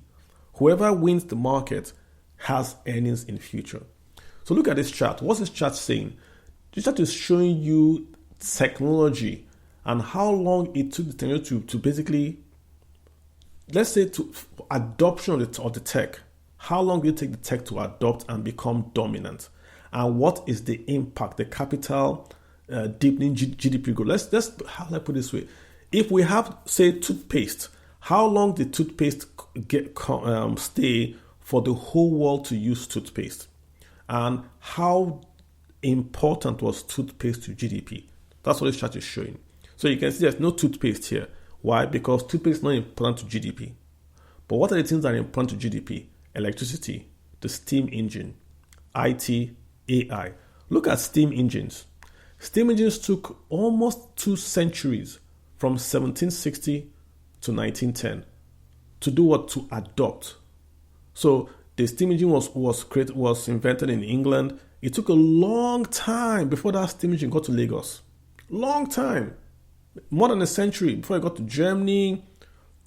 Whoever wins the market has earnings in future. So look at this chart. What's this chart saying? This chart is showing you technology and how long it took the technology to basically, let's say, to adoption of the tech. How long did it take the tech to adopt and become dominant? And what is the impact, the capital deepening GDP growth? How do I put it this way? If we have, say, toothpaste, how long did toothpaste stay for the whole world to use toothpaste? And how important was toothpaste to GDP? That's what this chart is showing. So you can see there's no toothpaste here. Why? Because toothpaste is not important to GDP. But what are the things that are important to GDP? Electricity, the steam engine, IT, AI. Look at steam engines. Steam engines took almost 2 centuries from 1760 to 1910 to do what? To adopt. So the steam engine was invented in England. It took a long time before that steam engine got to Lagos. Long time. More than a century before it got to Germany,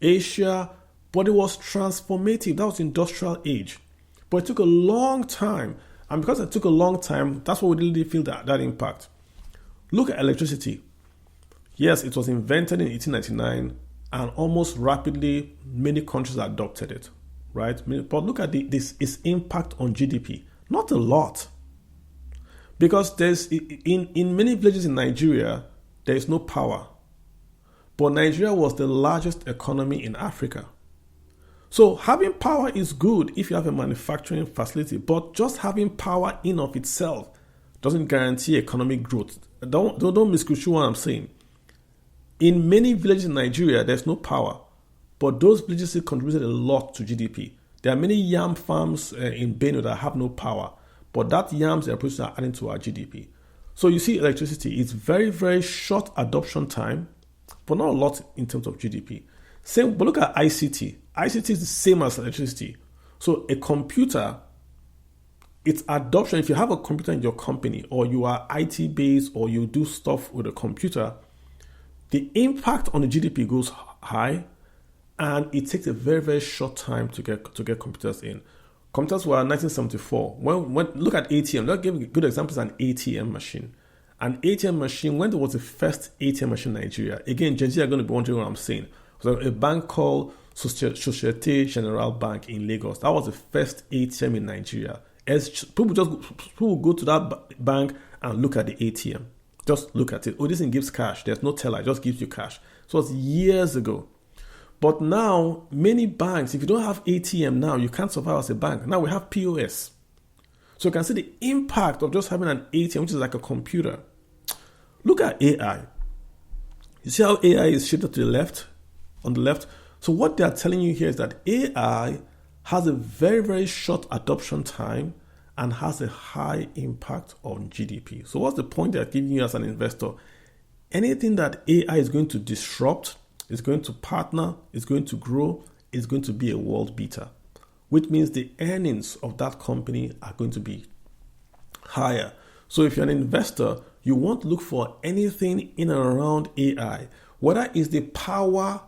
Asia. But it was transformative. That was industrial age. But it took a long time. And because it took a long time, that's why we really feel that impact. Look at electricity. Yes, it was invented in 1899, and almost rapidly, many countries adopted it, right? But look at its impact on GDP. Not a lot. Because there's in many villages in Nigeria, there is no power. But Nigeria was the largest economy in Africa. So having power is good if you have a manufacturing facility, but just having power in of itself doesn't guarantee economic growth. Don't misconstrue what I'm saying. In many villages in Nigeria, there's no power, but those villages still contributed a lot to GDP. There are many yam farms in Benue that have no power, but that yams they're producing are adding to our GDP. So you see electricity, it's very, very short adoption time, but not a lot in terms of GDP. But look at ICT. ICT is the same as electricity. So a computer, its adoption, if you have a computer in your company or you are IT based or you do stuff with a computer, the impact on the GDP goes high, and it takes a very, very short time to get computers in. Computers were 1974. When look at ATM. Let's give good examples. An ATM machine. An ATM machine, when there was the first ATM machine in Nigeria, again, Gen Z are going to be wondering what I'm saying. So a bank called Societe Generale Bank in Lagos. That was the first ATM in Nigeria. People go to that bank and look at the ATM. Just look at it. Oh, this thing gives cash. There's no teller. It just gives you cash. So it was years ago. But now, many banks, if you don't have ATM now, you can't survive as a bank. Now we have POS. So you can see the impact of just having an ATM, which is like a computer. Look at AI. You see how AI is shifted to the left? On the left. So what they are telling you here is that AI has a very, very short adoption time and has a high impact on GDP. So what's the point they're giving you as an investor? Anything that AI is going to disrupt, is going to partner, is going to grow, is going to be a world beater, which means the earnings of that company are going to be higher. So if you're an investor, you want to look for anything in and around AI, whether it's the power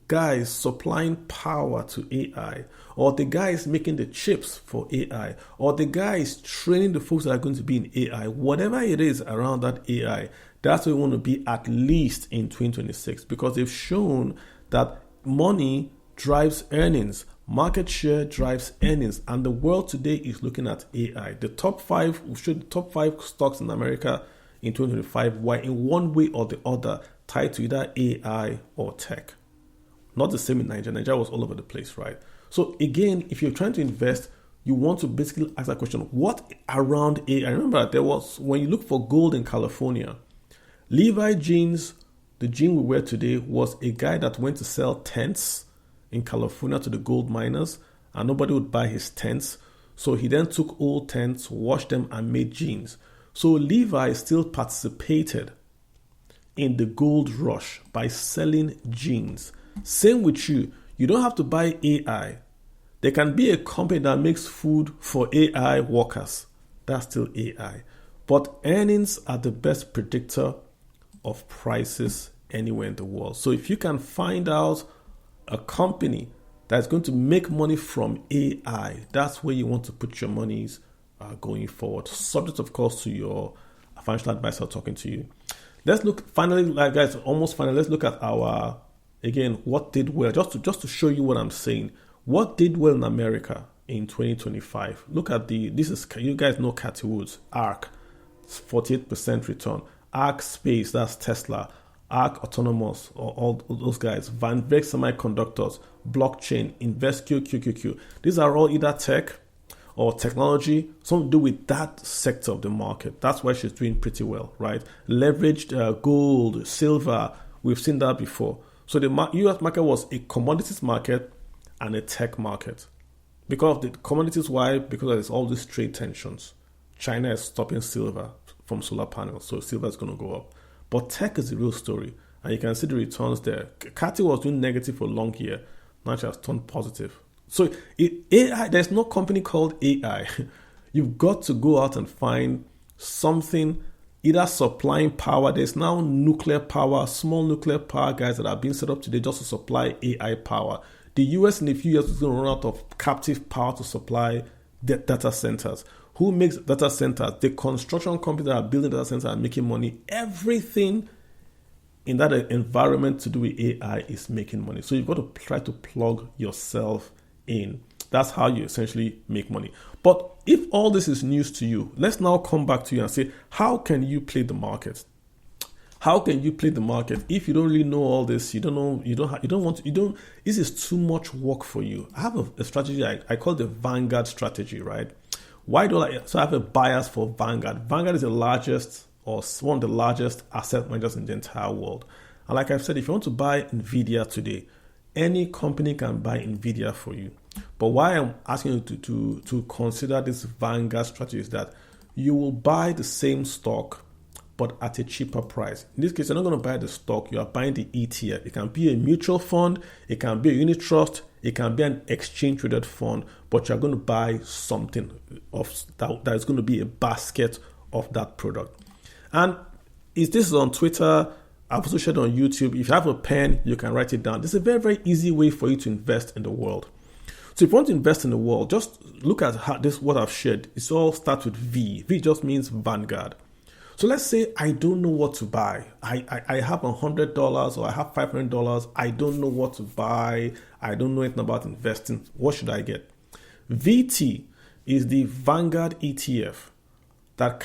guys supplying power to AI, or the guys making the chips for AI, or the guys training the folks that are going to be in AI, whatever it is around that AI, that's where we want to be at least in 2026, because they've shown that money drives earnings, market share drives earnings, and the world today is looking at AI. The top five, we showed the top 5 stocks in America in 2025 were in one way or the other tied to either AI or tech. Not the same in Nigeria. Nigeria was all over the place, right? So again, if you're trying to invest, you want to basically ask that question, what around AI? I remember there was, when you look for gold in California, Levi Jeans, the jean we wear today, was a guy that went to sell tents in California to the gold miners, and nobody would buy his tents. So he then took old tents, washed them, and made jeans. So Levi still participated in the gold rush by selling jeans. Same with you. You don't have to buy AI. There can be a company that makes food for AI workers. That's still AI. But earnings are the best predictor of prices anywhere in the world. So if you can find out a company that's going to make money from AI, that's where you want to put your monies going forward. Subject, of course, to your financial advisor talking to you. Let's look, finally, like guys, almost finally, let's look at our, again, what did well, just to show you what I'm saying. What did well in America in 2025? Look at this is, you guys know Cathie Woods, ARK, 48% return. ARK Space, that's Tesla. ARK Autonomous, or all those guys. Van Veck Semiconductors, Blockchain, InvestQ, QQQ. These are all either tech or technology, something to do with that sector of the market. That's why she's doing pretty well, right? Leveraged gold, silver, we've seen that before. So the US market was a commodities market and a tech market. Because of the commodities, why? Because there's all these trade tensions. China is stopping silver from solar panels, so silver is going to go up. But tech is the real story, and you can see the returns there. Cathie was doing negative for a long year. Now she has turned positive. So AI, there's no company called AI. You've got to go out and find something, either supplying power. There's now nuclear power, small nuclear power guys that are being set up today just to supply AI power. The US in a few years is going to run out of captive power to supply data centers. Who makes data centers? The construction companies that are building data centers are making money. Everything in that environment to do with AI is making money. So you've got to try to plug yourself in. That's how you essentially make money. But if all this is news to you, let's now come back to you and say, how can you play the market? How can you play the market if you don't really know all this? You don't know, this is too much work for you. I have a strategy I call the Vanguard strategy, right? Why do I have a bias for Vanguard? Vanguard is the largest or one of the largest asset managers in the entire world. And like I've said, if you want to buy NVIDIA today, any company can buy NVIDIA for you. But why I'm asking you to consider this Vanguard strategy is that you will buy the same stock, but at a cheaper price. In this case, you're not going to buy the stock, you are buying the ETF. It can be a mutual fund, it can be a unit trust, it can be an exchange-traded fund, but you're going to buy something of that is going to be a basket of that product. And this is on Twitter, I've also shared on YouTube. If you have a pen, you can write it down. This is a very, very easy way for you to invest in the world. So if you want to invest in the world, just look at what I've shared. It all starts with V. V just means Vanguard. So let's say I don't know what to buy. I have $100 or I have $500. I don't know what to buy. I don't know anything about investing. What should I get? VT is the Vanguard ETF that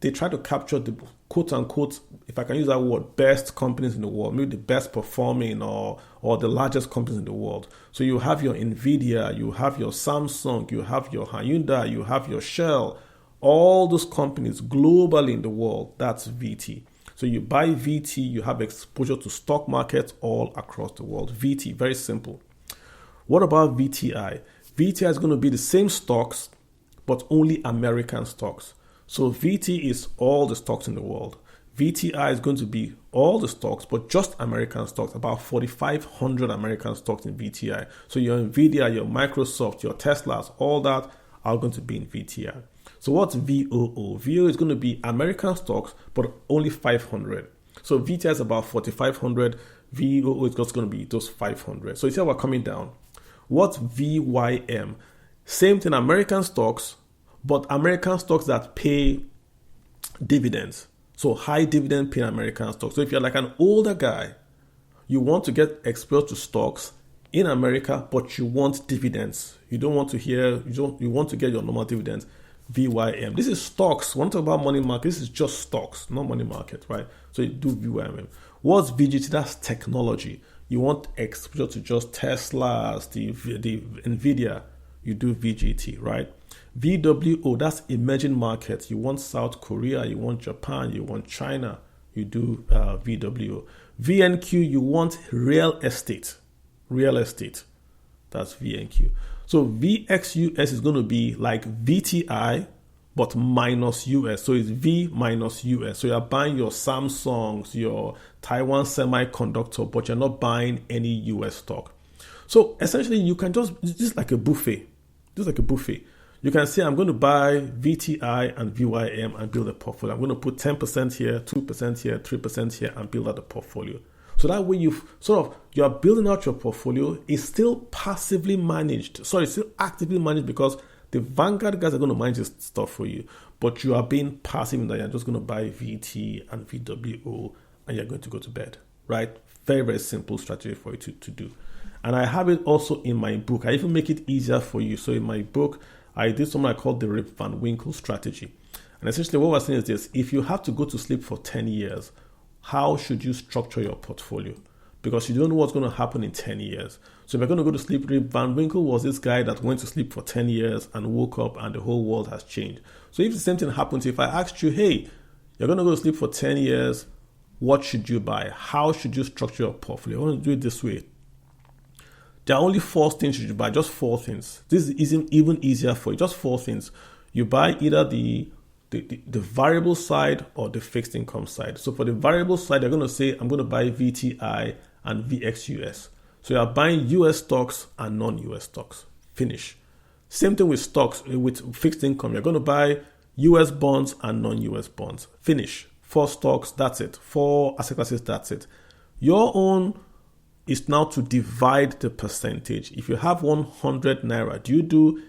they try to capture the quote unquote, if I can use that word, best companies in the world, maybe the best performing or the largest companies in the world. So you have your NVIDIA, you have your Samsung, you have your Hyundai, you have your Shell, all those companies globally in the world. That's VT. So you buy VT, you have exposure to stock markets all across the world. VT, very simple. What about VTI? VTI is going to be the same stocks, but only American stocks. So VT is all the stocks in the world. VTI is going to be all the stocks, but just American stocks, about 4,500 American stocks in VTI. So your NVIDIA, your Microsoft, your Teslas, all that are going to be in VTI. So what's VOO? VOO is going to be American stocks, but only 500. So VTI is about 4,500. VOO is just going to be those 500. So you see how we're coming down. What's VYM? Same thing, American stocks, but American stocks that pay dividends. So high dividend paying American stocks. So if you're like an older guy, you want to get exposed to stocks in America, but you want dividends. You don't want to you want to get your normal dividends. VYM. This is stocks. When I talk about money market, this is just stocks, not money market, right? So you do VYM. What's VGT? That's technology. You want exposure to just Teslas, the Nvidia, you do VGT, right? VWO, that's emerging markets. You want South Korea, you want Japan, you want China, you do VWO. VNQ, you want real estate. Real estate. That's VNQ. So VXUS is going to be like VTI, but minus US. So it's V minus US. So you're buying your Samsungs, your Taiwan Semiconductor, but you're not buying any US stock. So essentially, you can just like a buffet. Just like a buffet. You can say, I'm going to buy VTI and VYM and build a portfolio. I'm going to put 10% here, 2% here, 3% here, and build out the portfolio. So that way you're building out your portfolio. It's still passively managed. Sorry, it's still actively managed because the Vanguard guys are going to manage this stuff for you. But you are being passive in that you're just going to buy VT and VWO and you're going to go to bed, right? Very, very simple strategy for you to do. And I have it also in my book. I even make it easier for you. So in my book, I did something I call the Rip Van Winkle strategy. And essentially what we're saying is this: if you have to go to sleep for 10 years, how should you structure your portfolio? Because you don't know what's going to happen in 10 years. So if you're going to go to sleep, Rip Van Winkle was this guy that went to sleep for 10 years and woke up and the whole world has changed. So if the same thing happens, if I asked you, hey, you're going to go to sleep for 10 years, what should you buy? How should you structure your portfolio? I want to do it this way. There are only 4 things you should buy, just 4 things. This isn't even easier for you, just 4 things. You buy either the variable side or the fixed income side. So for the variable side, you're going to say, I'm going to buy VTI and VXUS. So you're buying US stocks and non-US stocks. Finish. Same thing with stocks, with fixed income. You're going to buy US bonds and non-US bonds. Finish. 4 stocks, that's it. 4 asset classes, that's it. Your own is now to divide the percentage. If you have 100 naira, do you do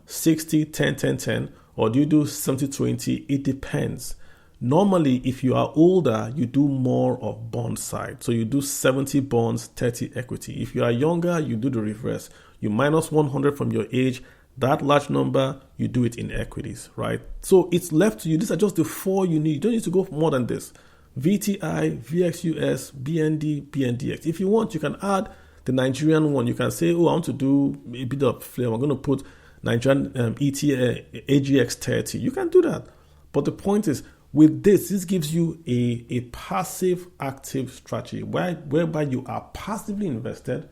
60, 10, 10, 10, or do you do 70, 20? It depends. Normally, if you are older, you do more of bond side. So you do 70 bonds, 30 equity. If you are younger, you do the reverse. You minus 100 from your age. That large number, you do it in equities, right? So it's left to you. These are just the 4 you need. You don't need to go for more than this. VTI, VXUS, BND, BNDX. If you want, you can add the Nigerian one. You can say, oh, I want to do a bit of flavor. I'm going to put Nigerian AGX 30. You can do that. But the point is, with this gives you a passive active strategy whereby you are passively invested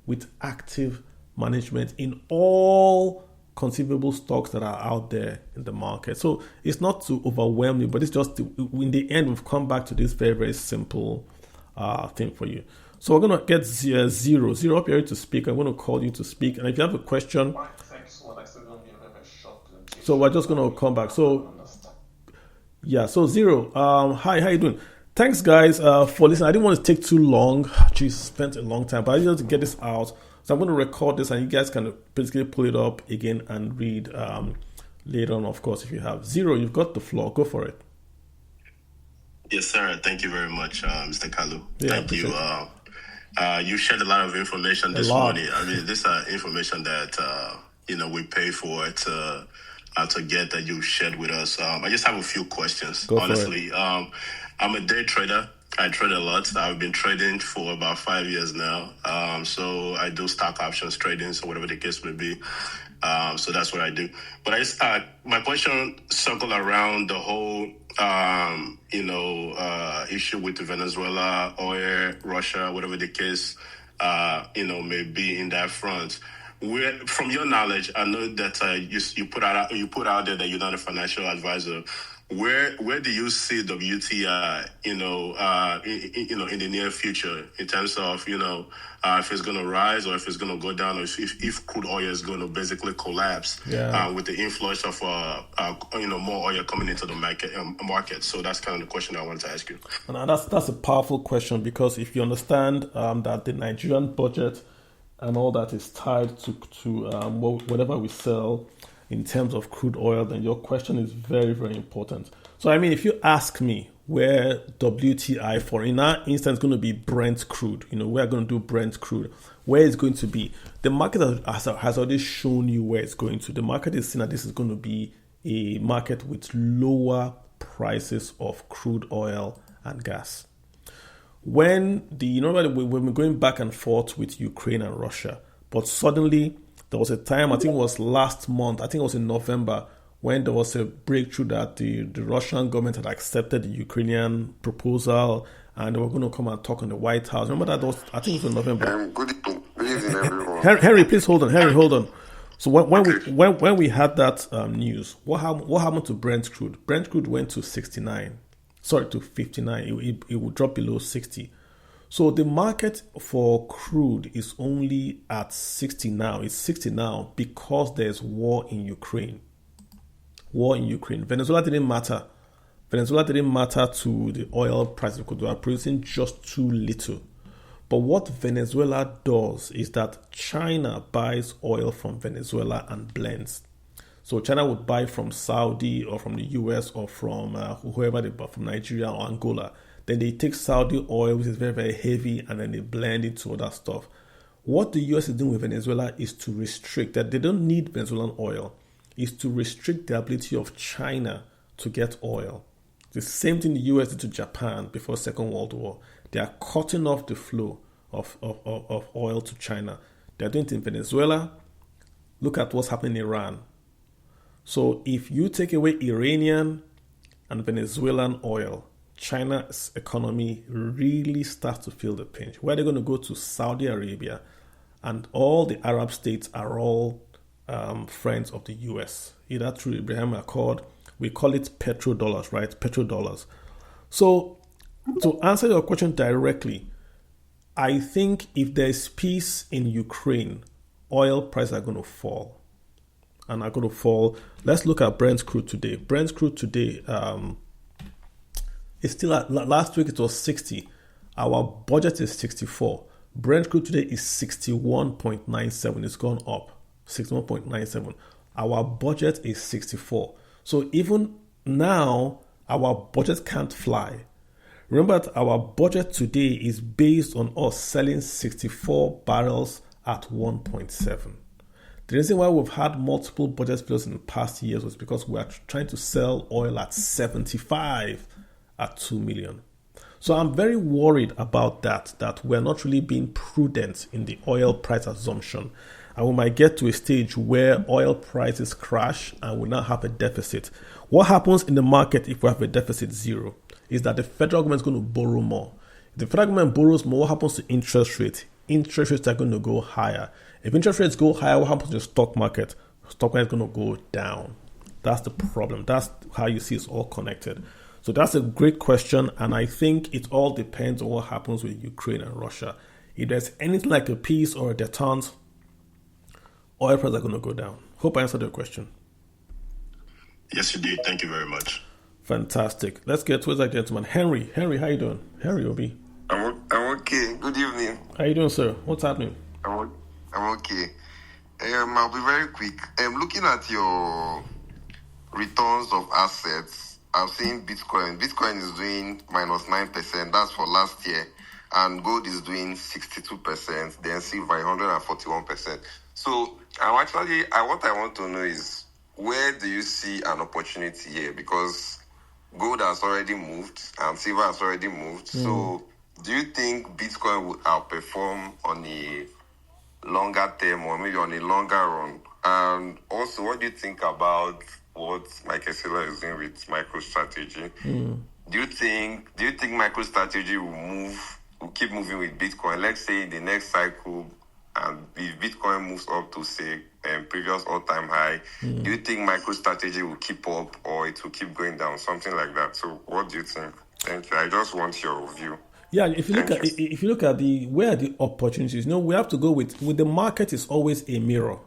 with active management in all conceivable stocks that are out there in the market. So it's not to overwhelm you, but it's just in the end, we've come back to this very, very simple thing for you. So we're going to get zero up here to speak. I'm going to call you to speak. And if you have a question, so we're just going to come back. So yeah, so Zero, hi, how you doing? Thanks guys for listening. I didn't want to take too long. Jeez, spent a long time, but I just to get this out. So I'm going to record this and you guys can basically pull it up again and read later on, of course, if you have. Zero, you've got the floor. Go for it. Yes, sir. Thank you very much, Mr. Kalu. Yeah, thank you. You shared a lot of information this morning. I mean, this is information that, we pay for to get that you shared with us. I just have a few questions, honestly. I'm a day trader. I trade a lot. I've been trading for about 5 years now. So I do stock options trading, so whatever the case may be. So that's what I do. But my question circled around the whole, issue with Venezuela, oil, Russia, whatever the case, may be in that front. from your knowledge, I know that you put out there that you're not a financial advisor. Where do you see WTI, in the near future in terms of, if it's going to rise or if it's going to go down, or if crude oil is going to basically collapse with the influx of, more oil coming into the market. So that's kind of the question I wanted to ask you. And that's a powerful question, because if you understand that the Nigerian budget and all that is tied to whatever we sell in terms of crude oil, then your question is very, very important. So, I mean, if you ask me where WTI, for in our instance, going to be Brent crude, we're going to do Brent crude, where it's going to be, the market has already shown you where it's going to. The market is saying that this is going to be a market with lower prices of crude oil and gas. When we've been going back and forth with Ukraine and Russia, but suddenly there was a time, I think it was last month, I think it was in November, when there was a breakthrough that the Russian government had accepted the Ukrainian proposal and they were going to come and talk in the White House. Remember that? I think it was in November. Good evening, everyone. Henry, please hold on. Henry, hold on. So when we had that news, what happened to Brent crude? Brent crude went to 59. Sorry, to 59. It would drop below 60. So the market for crude is only at 60 now. It's 60 now because there's war in Ukraine. Venezuela didn't matter. Venezuela didn't matter to the oil price because they are producing just too little. But what Venezuela does is that China buys oil from Venezuela and blends. So China would buy from Saudi or from the US or from whoever they buy, from Nigeria or Angola. Then they take Saudi oil, which is very, very heavy, and then they blend it to other stuff. What the US is doing with Venezuela is to restrict that. They don't need Venezuelan oil. Is to restrict the ability of China to get oil. The same thing the US did to Japan before Second World War. They are cutting off the flow of oil to China. They are doing it in Venezuela. Look at what's happening in Iran. So if you take away Iranian and Venezuelan oil, China's economy really starts to feel the pinch. Where they're going to go to Saudi Arabia, and all the Arab states are all friends of the US, either through Abraham Accord. We call it petrodollars, right? Petrodollars. So to answer your question directly, I think if there's peace in Ukraine, oil prices are going to fall. And are going to fall. Let's look at Brent crude today. Brent crude today is still at, last week it was 60. Our budget is 64. Brent crude today is 61.97. It's gone up. 61.97. Our budget is 64. So even now, our budget can't fly. Remember that our budget today is based on us selling 64 barrels at 1.7. The reason why we've had multiple budget failures in the past years was because we are trying to sell oil at 75 at 2 million. So I'm very worried about that we're not really being prudent in the oil price assumption. And we might get to a stage where oil prices crash and we now have a deficit. What happens in the market if we have a deficit zero is that the federal government is going to borrow more. If the federal government borrows more, what happens to interest rates? Interest rates are going to go higher. If interest rates go higher, what happens to the stock market? Stock market is going to go down. That's the problem. That's how you see it's all connected. So that's a great question, and I think it all depends on what happens with Ukraine and Russia. If there's anything like a peace or a detente, oil prices are going to go down. Hope I answered your question. Yes, you did. Thank you very much. Fantastic. Let's get to it, gentleman. Henry, how you doing? Henry Obi. I'm okay. Good evening. How you doing, sir? What's happening? I'm okay. I'll be very quick. Looking at your returns of assets, I've seen Bitcoin. Bitcoin is doing minus 9%. That's for last year. And gold is doing 62%. Then silver 141%. So what I want to know is, where do you see an opportunity here? Because gold has already moved and silver has already moved. So do you think Bitcoin will outperform on a longer term or maybe on a longer run? And also, what do you think about what Michael Saylor is doing with MicroStrategy? Do you think MicroStrategy will keep moving with Bitcoin? Let's say in the next cycle, and if Bitcoin moves up to, say, previous all-time high, do you think MicroStrategy will keep up or it will keep going down, something like that? So what do you think? Thank you. I just want your view. Yeah, if you look at the where are the opportunities, we have to go with the market is always a mirror.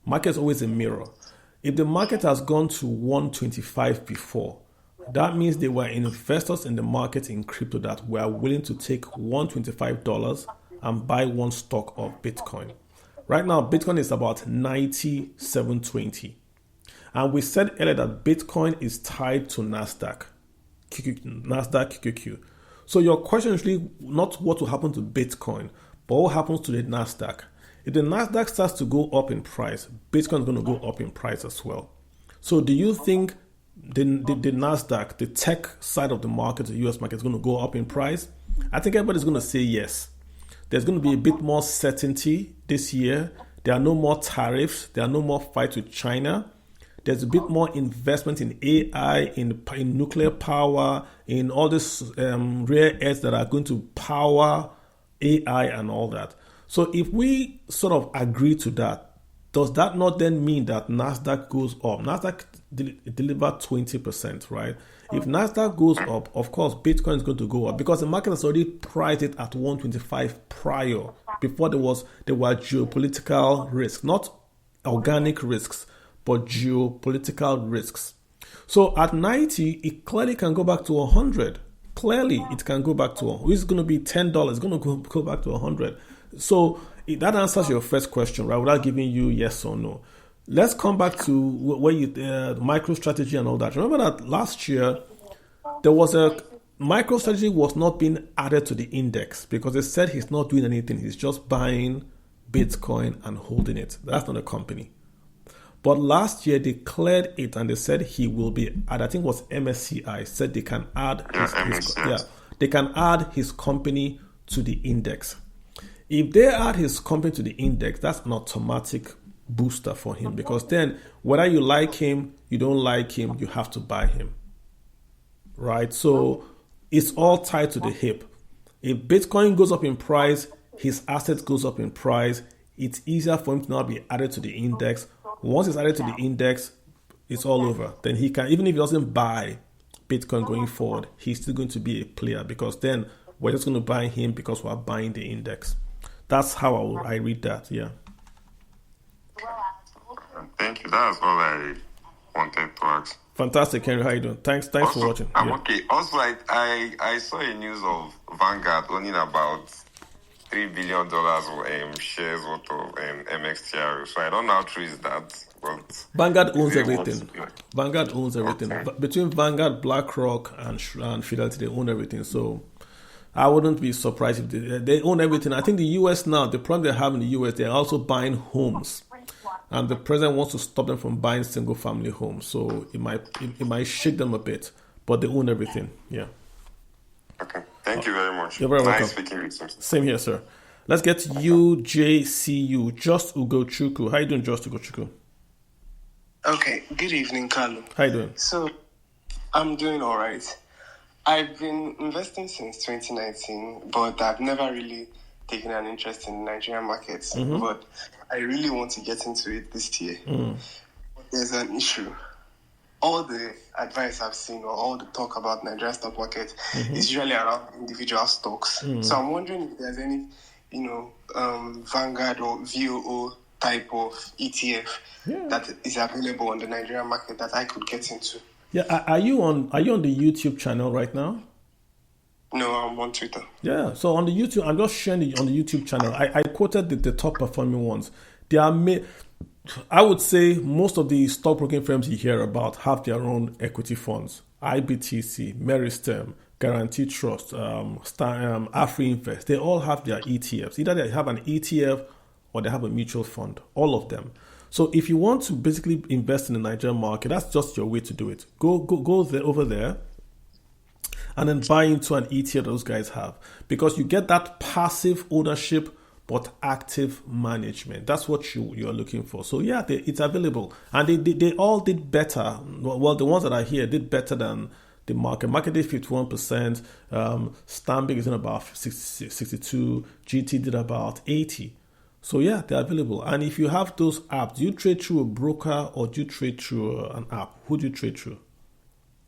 Market is always a mirror. If the market has gone to 125 before, that means there were investors in the market in crypto that were willing to take $125 and buy one stock of Bitcoin. Right now, Bitcoin is about 97.20. And we said earlier that Bitcoin is tied to NASDAQ QQQ. So your question is really not what will happen to Bitcoin, but what happens to the NASDAQ. If the NASDAQ starts to go up in price, Bitcoin is going to go up in price as well. So do you think the NASDAQ, the tech side of the market, the US market, is going to go up in price? I think everybody's going to say yes. There's going to be a bit more certainty this year. There are no more tariffs. There are no more fights with China. There's a bit more investment in AI, in nuclear power, in all these rare earths that are going to power AI and all that. So if we sort of agree to that, does that not then mean that NASDAQ goes up? NASDAQ delivered 20%, right? If NASDAQ goes up, of course, Bitcoin is going to go up because the market has already priced it at 125 prior, before there were geopolitical risks, not organic risks, but geopolitical risks. So at 90, it clearly can go back to 100. Clearly, it can go back to, it's going to be $10. It's going to go back to 100. So that answers your first question, right? Without giving you yes or no. Let's come back to where MicroStrategy and all that. Remember that last year, there was MicroStrategy was not being added to the index because they said he's not doing anything. He's just buying Bitcoin and holding it. That's not a company. But last year they cleared it and they said he will be added. I think it was MSCI said they can add they can add his company to the index. If they add his company to the index, that's an automatic booster for him because then whether you like him, you don't like him, you have to buy him. Right? So it's all tied to the hip. If Bitcoin goes up in price, his assets goes up in price, it's easier for him to now be added to the index. Once it's added to the index, it's all over. Then he can, even if he doesn't buy Bitcoin going forward, he's still going to be a player because then we're just going to buy him because we're buying the index. That's how I read that, yeah. Thank you. That's all I wanted to ask. Fantastic, Henry. How you doing? Thanks also, for watching. I'm okay. Also, I saw a news of Vanguard owning about $3 billion of shares worth of MXTR. So I don't know how true is that. But Vanguard owns everything. Vanguard owns everything. Okay. Between Vanguard, BlackRock, and Fidelity, they own everything. So I wouldn't be surprised if they own everything. I think the US now, the problem they have in the US, they're also buying homes. And the president wants to stop them from buying single-family homes. So it might shake them a bit. But they own everything. Yeah. Okay. Thank you very much. You're very welcome. Nice speaking with you. Same here, sir. Let's get UJCU, Just Ugochukwu. How you doing, Just Ugochukwu? Okay. Good evening, Carlo. How you doing? So, I'm doing all right. I've been investing since 2019, but I've never really taken an interest in Nigerian markets. Mm-hmm. But I really want to get into it this year. Mm. But there's an issue. All the advice I've seen or all the talk about Nigerian stock market is usually around individual stocks. Mm. So I'm wondering if there's any, Vanguard or VOO type of ETF that is available on the Nigerian market that I could get into. Yeah, are you on the YouTube channel right now? No, I'm on Twitter. Yeah, so on the YouTube, I'm just sharing on the YouTube channel. I quoted the top performing ones. They are I would say most of the stockbroking firms you hear about have their own equity funds. IBTC, Meristem, Guarantee Trust, AfriInvest. They all have their ETFs. Either they have an ETF or they have a mutual fund. All of them. So if you want to basically invest in the Nigerian market, that's just your way to do it. Go there, over there, and then buy into an ETF those guys have. Because you get that passive ownership but active management. That's what you are looking for. So yeah, it's available. And they all did better. Well, the ones that are here did better than the market. Market did 51%. Stanbic is in about 62. GT did about 80. So yeah, they're available. And if you have those apps, do you trade through a broker or do you trade through an app? Who do you trade through?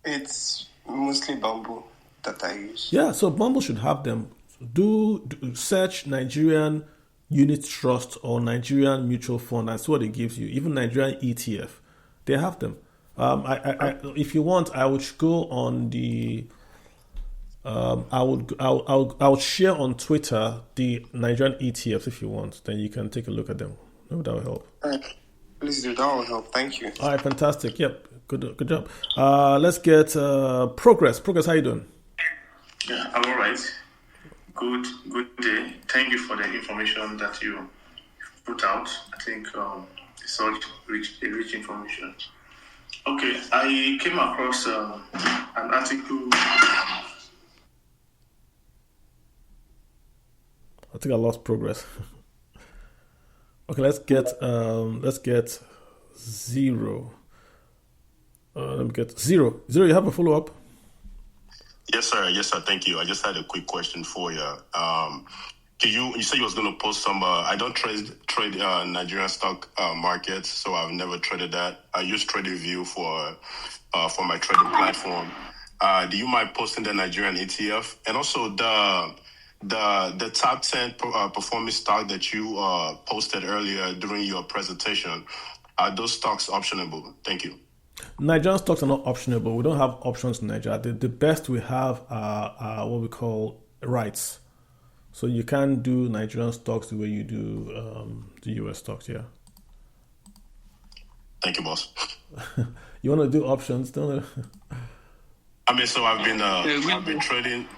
It's mostly Bamboo that I use. Yeah, so Bumble should have them. Do search Nigerian unit trust or Nigerian mutual fund and see what it gives you. Even Nigerian ETF, they have them. If you want, I would go on the. I would share on Twitter the Nigerian ETFs if you want. Then you can take a look at them. Maybe that will help. Please do. That will help. Thank you. All right, fantastic. Yep, good job. Let's get Progress. Progress, how you doing? Yeah, I'm all right. Good day. Thank you for the information that you put out. I think it's all rich information. Okay, I came across an article. I think I lost Progress. Okay, let's get Zero. Let me get Zero. Zero, you have a follow up? Yes, sir. Thank you. I just had a quick question for you. You said you was going to post some. I don't trade Nigerian stock markets, so I've never traded that. I use TradingView for my trading platform. Do you mind posting the Nigerian ETF and also the top 10 performing stock that you posted earlier during your presentation? Are those stocks optionable? Thank you. Nigerian stocks are not optionable. We don't have options in Nigeria. The best we have are what we call rights. So you can do Nigerian stocks the way you do the US stocks, yeah. Thank you, boss. You want to do options, don't you? I mean, so I've been trading.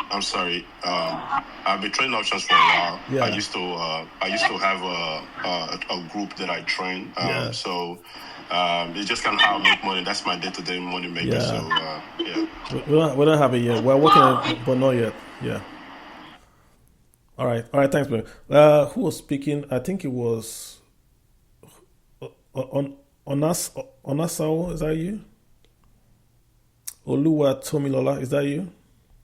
I'm sorry. I've been trading options for a while. Yeah. I used to have a group that I train. So it's just kind of how I make money. That's my day-to-day money maker. Yeah. So yeah. We don't have it yet. We're working on it, but not yet. Yeah. All right. Thanks, man. Who was speaking? I think it was Onasao. Is that you? Oluwa Tomilola. Is that you?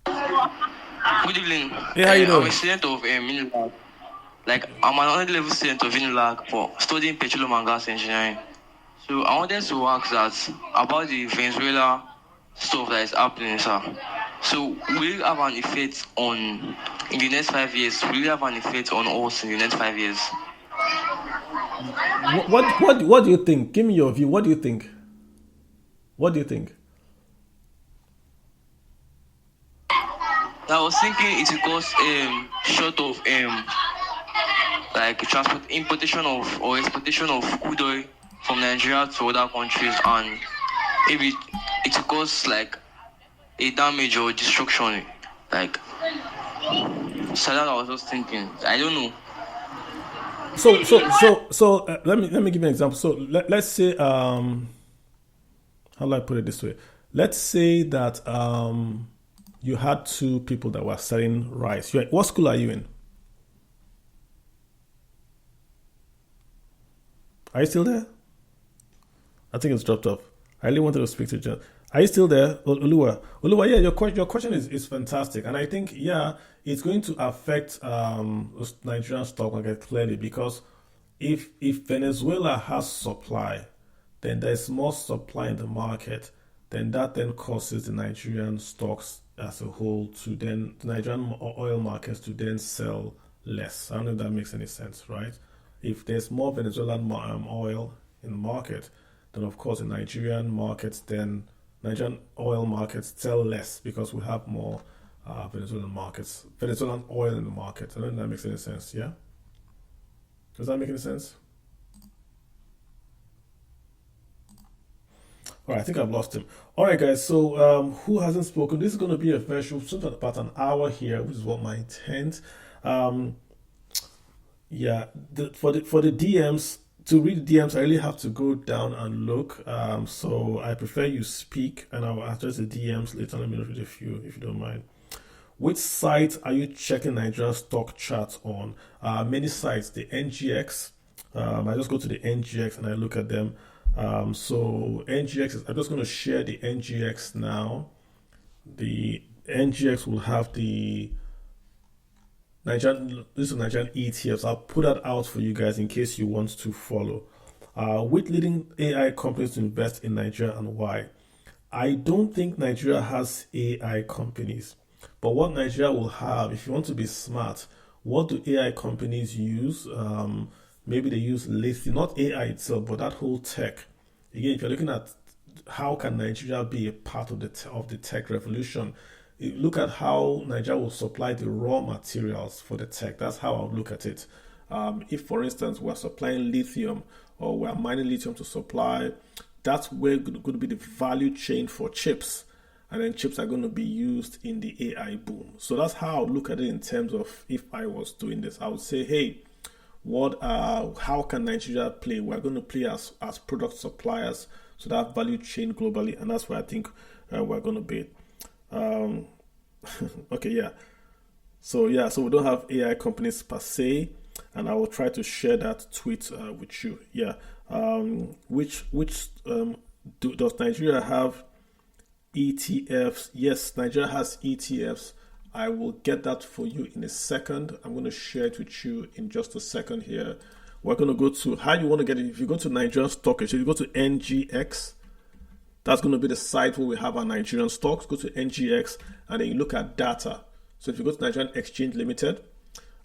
Good evening. Hey, how you doing? I'm a student of Unilag. I'm an underlevel student of Unilag for studying petroleum and gas engineering. So I wanted to ask that about the Venezuela stuff that is happening, sir. So will it have an effect in the next 5 years? Will it have an effect on us in the next 5 years? What do you think? Give me your view. What do you think? I was thinking it will cause short of importation of or exportation of crude oil from Nigeria to other countries, and maybe it will cause a damage or destruction. So that I was just thinking. I don't know. So let me give you an example. So let's say how do I put it this way? Let's say that you had two people that were selling rice. What school are you in? Are you still there? I think it's dropped off. I really wanted to speak to John. Are you still there, Oluwa? Oluwa, yeah, your question is fantastic, and I think it's going to affect the Nigerian stock market clearly, because if Venezuela has supply, then there's more supply in the market, then that causes the Nigerian stocks as a whole to then the Nigerian oil markets to then sell less. I don't know if that makes any sense, right? If there's more Venezuelan oil in the market, then of course the Nigerian oil markets sell less because we have more Venezuelan oil in the market. I don't know if that makes any sense, yeah? Does that make any sense? All right, I think I've lost him. All right, guys, so who hasn't spoken? This is going to be a very short, about an hour here, which is what my intent. For the DMs, to read the DMs, I really have to go down and look. So I prefer you speak, and I'll address the DMs later. Let me read a few, if you don't mind. Which site are you checking Nigerian stock charts on? Many sites, the NGX. I just go to the NGX and I look at them. So NGX I'm just going to share the NGX now. The NGX will have the This is Nigerian ETFs. I'll put that out for you guys in case you want to follow. With leading AI companies to invest in Nigeria and why? I don't think Nigeria has AI companies. But what Nigeria will have, if you want to be smart, what do AI companies use? Maybe they use lithium, not AI itself, but that whole tech. Again, if you're looking at how can Nigeria be a part of the tech revolution, look at how Nigeria will supply the raw materials for the tech. That's how I would look at it. If, for instance, we're supplying lithium or we're mining lithium to supply, that's where going to be the value chain for chips. And then chips are going to be used in the AI boom. So that's how I would look at it in terms of if I was doing this. I would say, hey, how can Nigeria play? We're going to play as product suppliers to that value chain globally. And that's where I think we're going to be. Okay, yeah. So we don't have AI companies per se, and I will try to share that tweet with you. Yeah. Does Nigeria have ETFs? Yes, Nigeria has ETFs. I will get that for you in a second. I'm going to share it with you in just a second here. We're going to go to how you want to get it. If you go to Nigerian Stock Exchange, you go to NGX. That's going to be the site where we have our Nigerian stocks. Go to NGX and then you look at data. So if you go to Nigerian Exchange Limited,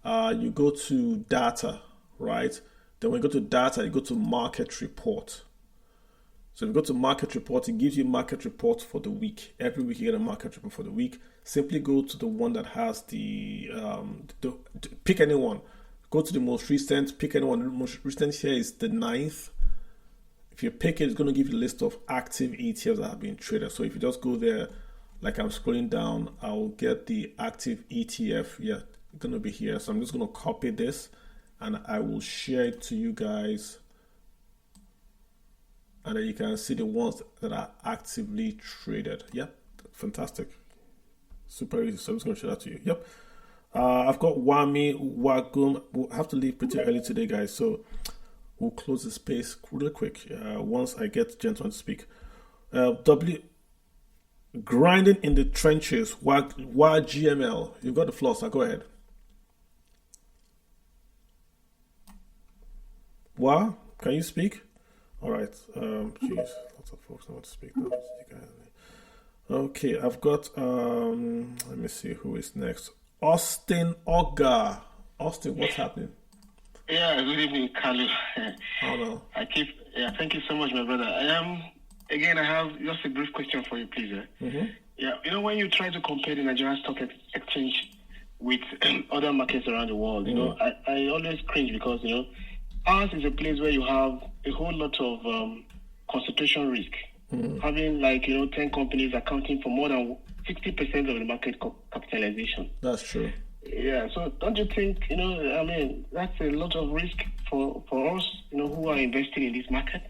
you go to data, right? Then when you go to data, you go to market report. So if you go to market report, it gives you market reports for the week. Every week you get a market report for the week. Simply go to the one that has pick anyone. Go to the most recent, pick anyone. The most recent here is the 9th. If you pick it, it's going to give you a list of active ETFs that have been traded. So if you just go there, like I'm scrolling down, I'll get the active ETF. Yeah, it's going to be here. So I'm just going to copy this and I will share it to you guys. And then you can see the ones that are actively traded. Yep, fantastic. Super easy. So I'm just going to share that to you. Yep. I've got Wami, Wagum. We'll have to leave pretty early today, guys. So we'll close the space really quick once I get gentlemen to speak. Grinding in the trenches. GML. You've got the floor, so go ahead. Can you speak? All right. Jeez, lots of folks want to speak now. Okay, I've got. Let me see who is next. Austin Oga. Austin, what's happening? Yeah, good evening, Kalu. Oh no. Thank you so much, my brother. Again, I have just a brief question for you, please. Mm-hmm. Yeah, when you try to compare the Nigerian Stock Exchange with other markets around the world, I always cringe because ours is a place where you have a whole lot of concentration risk. Mm-hmm. Having 10 companies accounting for more than 60% of the market capitalization. That's true. Yeah, so don't you think, that's a lot of risk for us, who are investing in this market?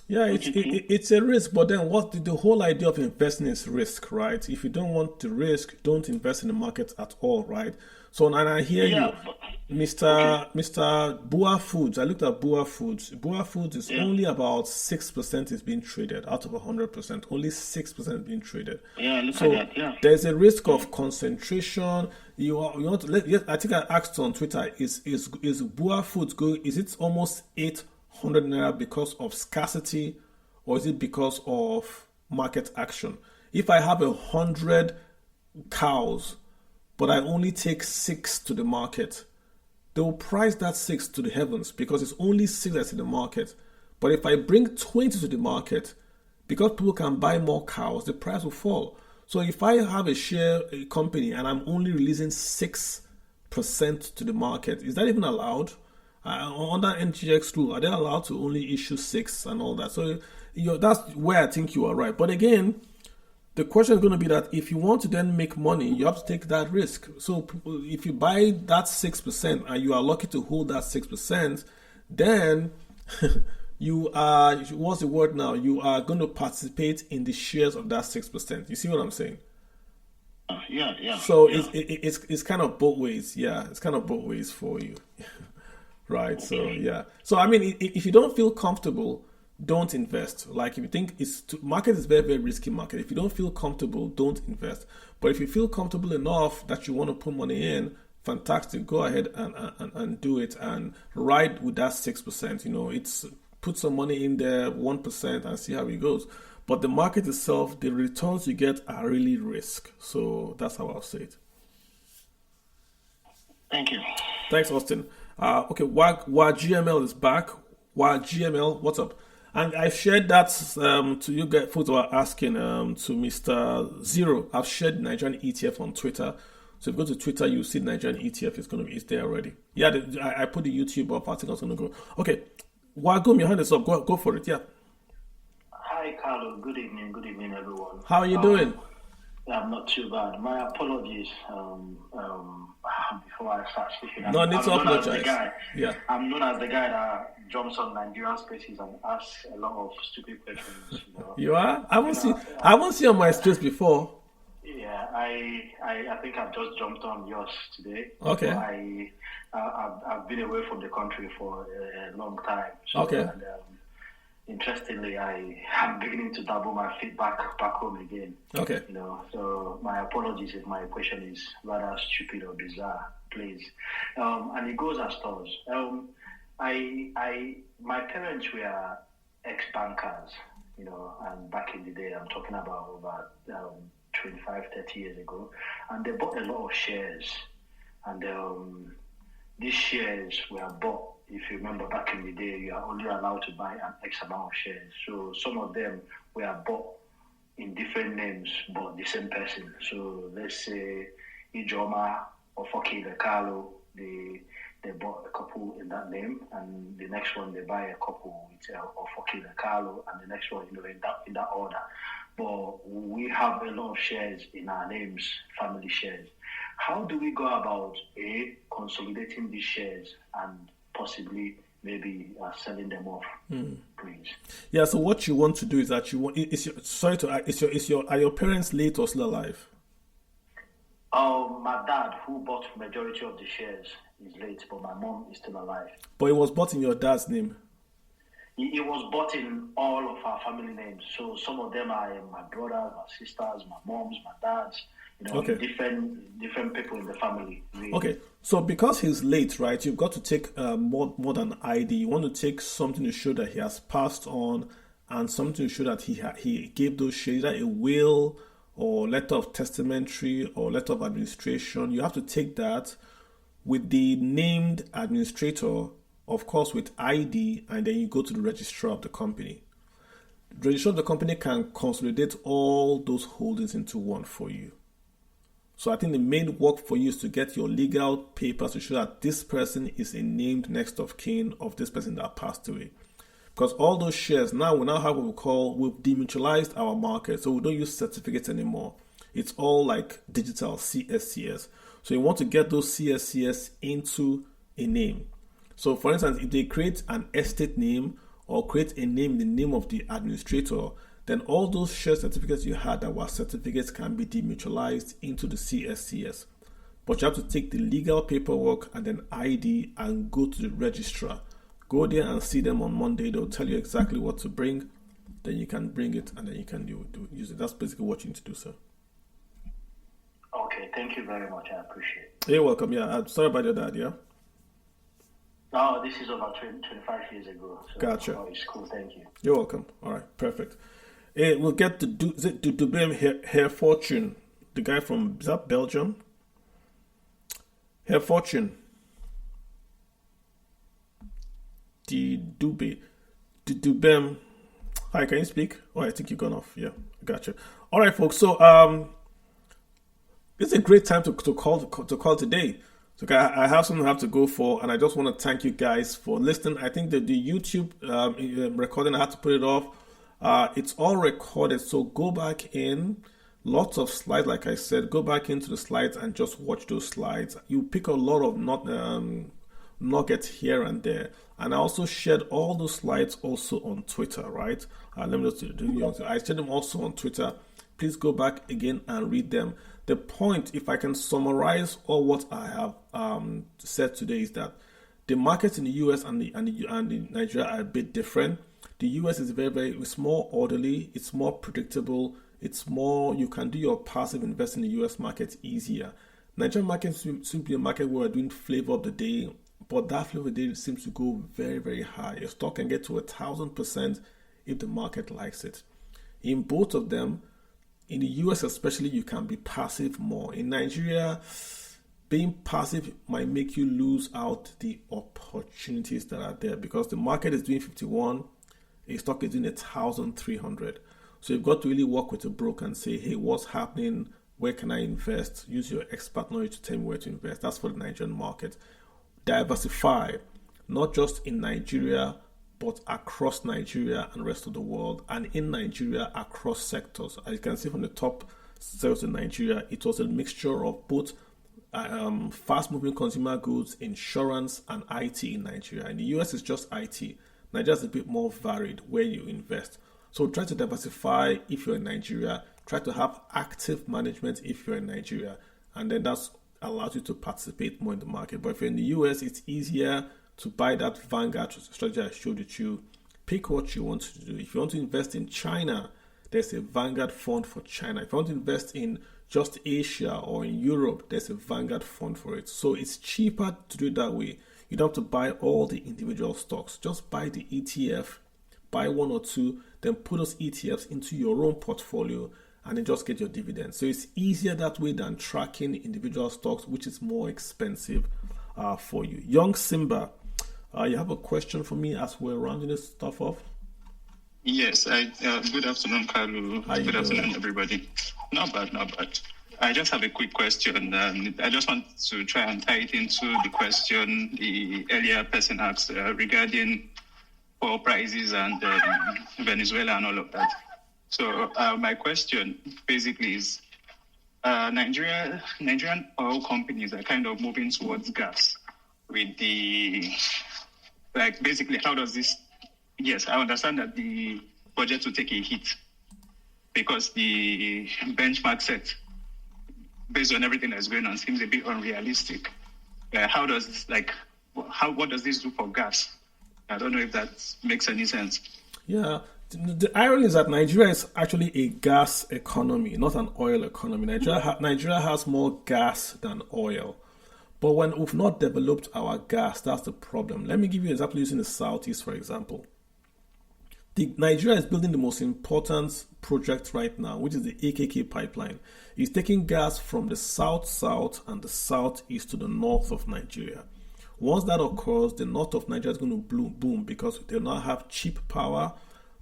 Yeah, it's a risk, but then the whole idea of investing is risk, right? If you don't want the risk, don't invest in the market at all, right? So, and I hear you, Mr. Bua Foods. I looked at Bua Foods. Bua Foods is only about 6% is being traded out of 100%. Only 6% is being traded. Yeah, look at that. Yeah, there's a risk of concentration. You want to I think I asked on Twitter: Is Bua Foods going? Is it almost 800 naira because of scarcity, or is it because of market action? If I have 100 cows, but I only take 6 to the market, they will price that 6 to the heavens because it's only 6 that's in the market. But if I bring 20 to the market, because people can buy more cows, the price will fall. So if I have a company and I'm only releasing 6% to the market, is that even allowed? Under NGX rule, are they allowed to only issue 6 and all that? So that's where I think you are right. But again, the question is going to be that if you want to then make money, you have to take that risk. So if you buy that 6% and you are lucky to hold that 6%, then you are, what's the word now? You are going to participate in the shares of that 6%. You see what I'm saying? Yeah. So it's kind of both ways. Yeah, it's kind of both ways for you. Right. Okay. So yeah. So I mean, if you don't feel comfortable, don't invest. Like if you think market is very, very risky market. If you don't feel comfortable, don't invest. But if you feel comfortable enough that you want to put money in, fantastic. Go ahead and do it and ride with that 6%. You know, it's put some money in there, 1%, and see how it goes. But the market itself, the returns you get are really risk. So that's how I'll say it. Thank you. Thanks, Austin. Okay, GML is back. GML, what's up? And I shared that to you guys, folks who are asking to Mr. Zero. I've shared Nigerian ETF on Twitter. So if you go to Twitter, you'll see Nigerian ETF it's there already. Yeah, I put the YouTube up. I think I was going to go. Okay, Wagum, your hand is up. Go for it. Yeah. Hi, Carlo. Good evening, everyone. How are you doing? I'm not too bad. My apologies before I start speaking. No need to apologize. Yeah. I'm known as the guy that jumps on Nigerian spaces and asks a lot of stupid questions. You know? You are? I haven't seen on my space before. Yeah, I think I've just jumped on yours today. Okay. So I've been away from the country for a long time. So, okay. And, interestingly, I'm beginning to double my feet back home again. Okay. You know, so my apologies if my question is rather stupid or bizarre, please. And it goes as follows. My parents were ex-bankers, you know, and back in the day, I'm talking about 25, 30 years ago, and they bought a lot of shares, and these shares were bought. If you remember back in the day, you are only allowed to buy an X amount of shares. So some of them were bought in different names, but the same person. So let's say Ijoma or Foki the Carlo, they bought a couple in that name, and the next one they buy a couple with Foki the Carlo, and the next one, you know, in that order. But we have a lot of shares in our names, family shares. How do we go about consolidating these shares and possibly maybe selling them off, please? Yeah. So what you want to do is that are your parents late or still alive? My dad, who bought majority of the shares, is late, but my mom is still alive. But it was bought in your dad's name. It was bought in all of our family names. So some of them are my brothers, my sisters, my moms, my dads. You know, okay. different people in the family. Really. Okay, so because he's late, right, you've got to take more than ID. You want to take something to show that he has passed on, and something to show that he gave those shares, either a will or letter of testamentary or letter of administration. You have to take that with the named administrator, of course, with ID, and then you go to the registrar of the company. The registrar of the company can consolidate all those holdings into one for you. So I think the main work for you is to get your legal papers to show that this person is a named next of kin of this person that passed away. Because all those shares, now we have what we call, we've demutualized our market, so we don't use certificates anymore. It's all like digital CSCS. So you want to get those CSCS into a name. So for instance, if they create an estate name or create a name in the name of the administrator, then all those share certificates you had that were certificates can be demutualized into the CSCS. But you have to take the legal paperwork and then ID and go to the registrar. Go there and see them on Monday. They'll tell you exactly what to bring. Then you can bring it and then you can use it. That's basically what you need to do, sir. Okay, thank you very much. I appreciate it. You're welcome. Yeah, I'm sorry about your dad, yeah? No, this is about 25 years ago. So gotcha. It's cool, thank you. You're welcome. All right, perfect. Hey, we'll get to Dubem Herr Fortune, the guy from, is that Belgium? Herr Fortune. Dubem. Hi, can you speak? Oh, I think you've gone off. Yeah, gotcha. All right, folks. So, it's a great time to call today. So I have something I have to go for, and I just want to thank you guys for listening. I think that the YouTube recording, I had to put it off. It's all recorded, so go back in. Lots of slides, like I said. Go back into the slides and just watch those slides. You pick a lot of nuggets here and there. And I also shared all those slides also on Twitter, right? Let me just do. I shared them also on Twitter. Please go back again and read them. The point, if I can summarize all what I have said today, is that the markets in the US and the Nigeria are a bit different. The US is it's more orderly, it's more predictable, it's more, you can do your passive investing in the US market easier. Nigerian market seems to be a market where we're doing flavor of the day, but that flavor of the day seems to go very, very high. Your stock can get to 1,000% if the market likes it. In both of them, in the US especially, you can be passive more. In Nigeria, being passive might make you lose out the opportunities that are there because the market is doing 51, a stock is doing 1,300. So you've got to really work with a broker and say, hey, what's happening? Where can I invest? Use your expert knowledge to tell me where to invest. That's for the Nigerian market. Diversify, not just in Nigeria, but across Nigeria and the rest of the world, and in Nigeria across sectors. As you can see from the top sales in Nigeria, it was a mixture of both fast-moving consumer goods, insurance, and IT in Nigeria. In the US, it's just IT. Nigeria is a bit more varied where you invest. So try to diversify if you're in Nigeria. Try to have active management if you're in Nigeria. And then that allows you to participate more in the market. But if you're in the US, it's easier to buy that Vanguard strategy I showed you. Pick what you want to do. If you want to invest in China, there's a Vanguard fund for China. If you want to invest in just Asia or in Europe, there's a Vanguard fund for it. So it's cheaper to do it that way. You don't have to buy all the individual stocks. Just buy the ETF, buy one or two, then put those ETFs into your own portfolio and then just get your dividends. So it's easier that way than tracking individual stocks, which is more expensive for you. Young Simba, you have a question for me as we're rounding this stuff off? Yes. Good afternoon, Kalu. Good afternoon, everybody. Not bad. I just have a quick question. I just want to try and tie it into the question the earlier person asked regarding oil prices and Venezuela and all of that. So my question basically is, Nigerian oil companies are kind of moving towards gas with the, basically how does this, yes, I understand that the budget will take a hit because the benchmark set based on everything that's going on seems a bit unrealistic. What does this do for gas? I don't know if that makes any sense. Yeah. The irony is that Nigeria is actually a gas economy, not an oil economy. Nigeria has more gas than oil. But when we've not developed our gas, that's the problem. Let me give you an example using the Southeast, for example. Nigeria is building the most important project right now, which is the AKK pipeline. It's taking gas from the south-south and the southeast to the north of Nigeria. Once that occurs, the north of Nigeria is going to boom because they now have cheap power.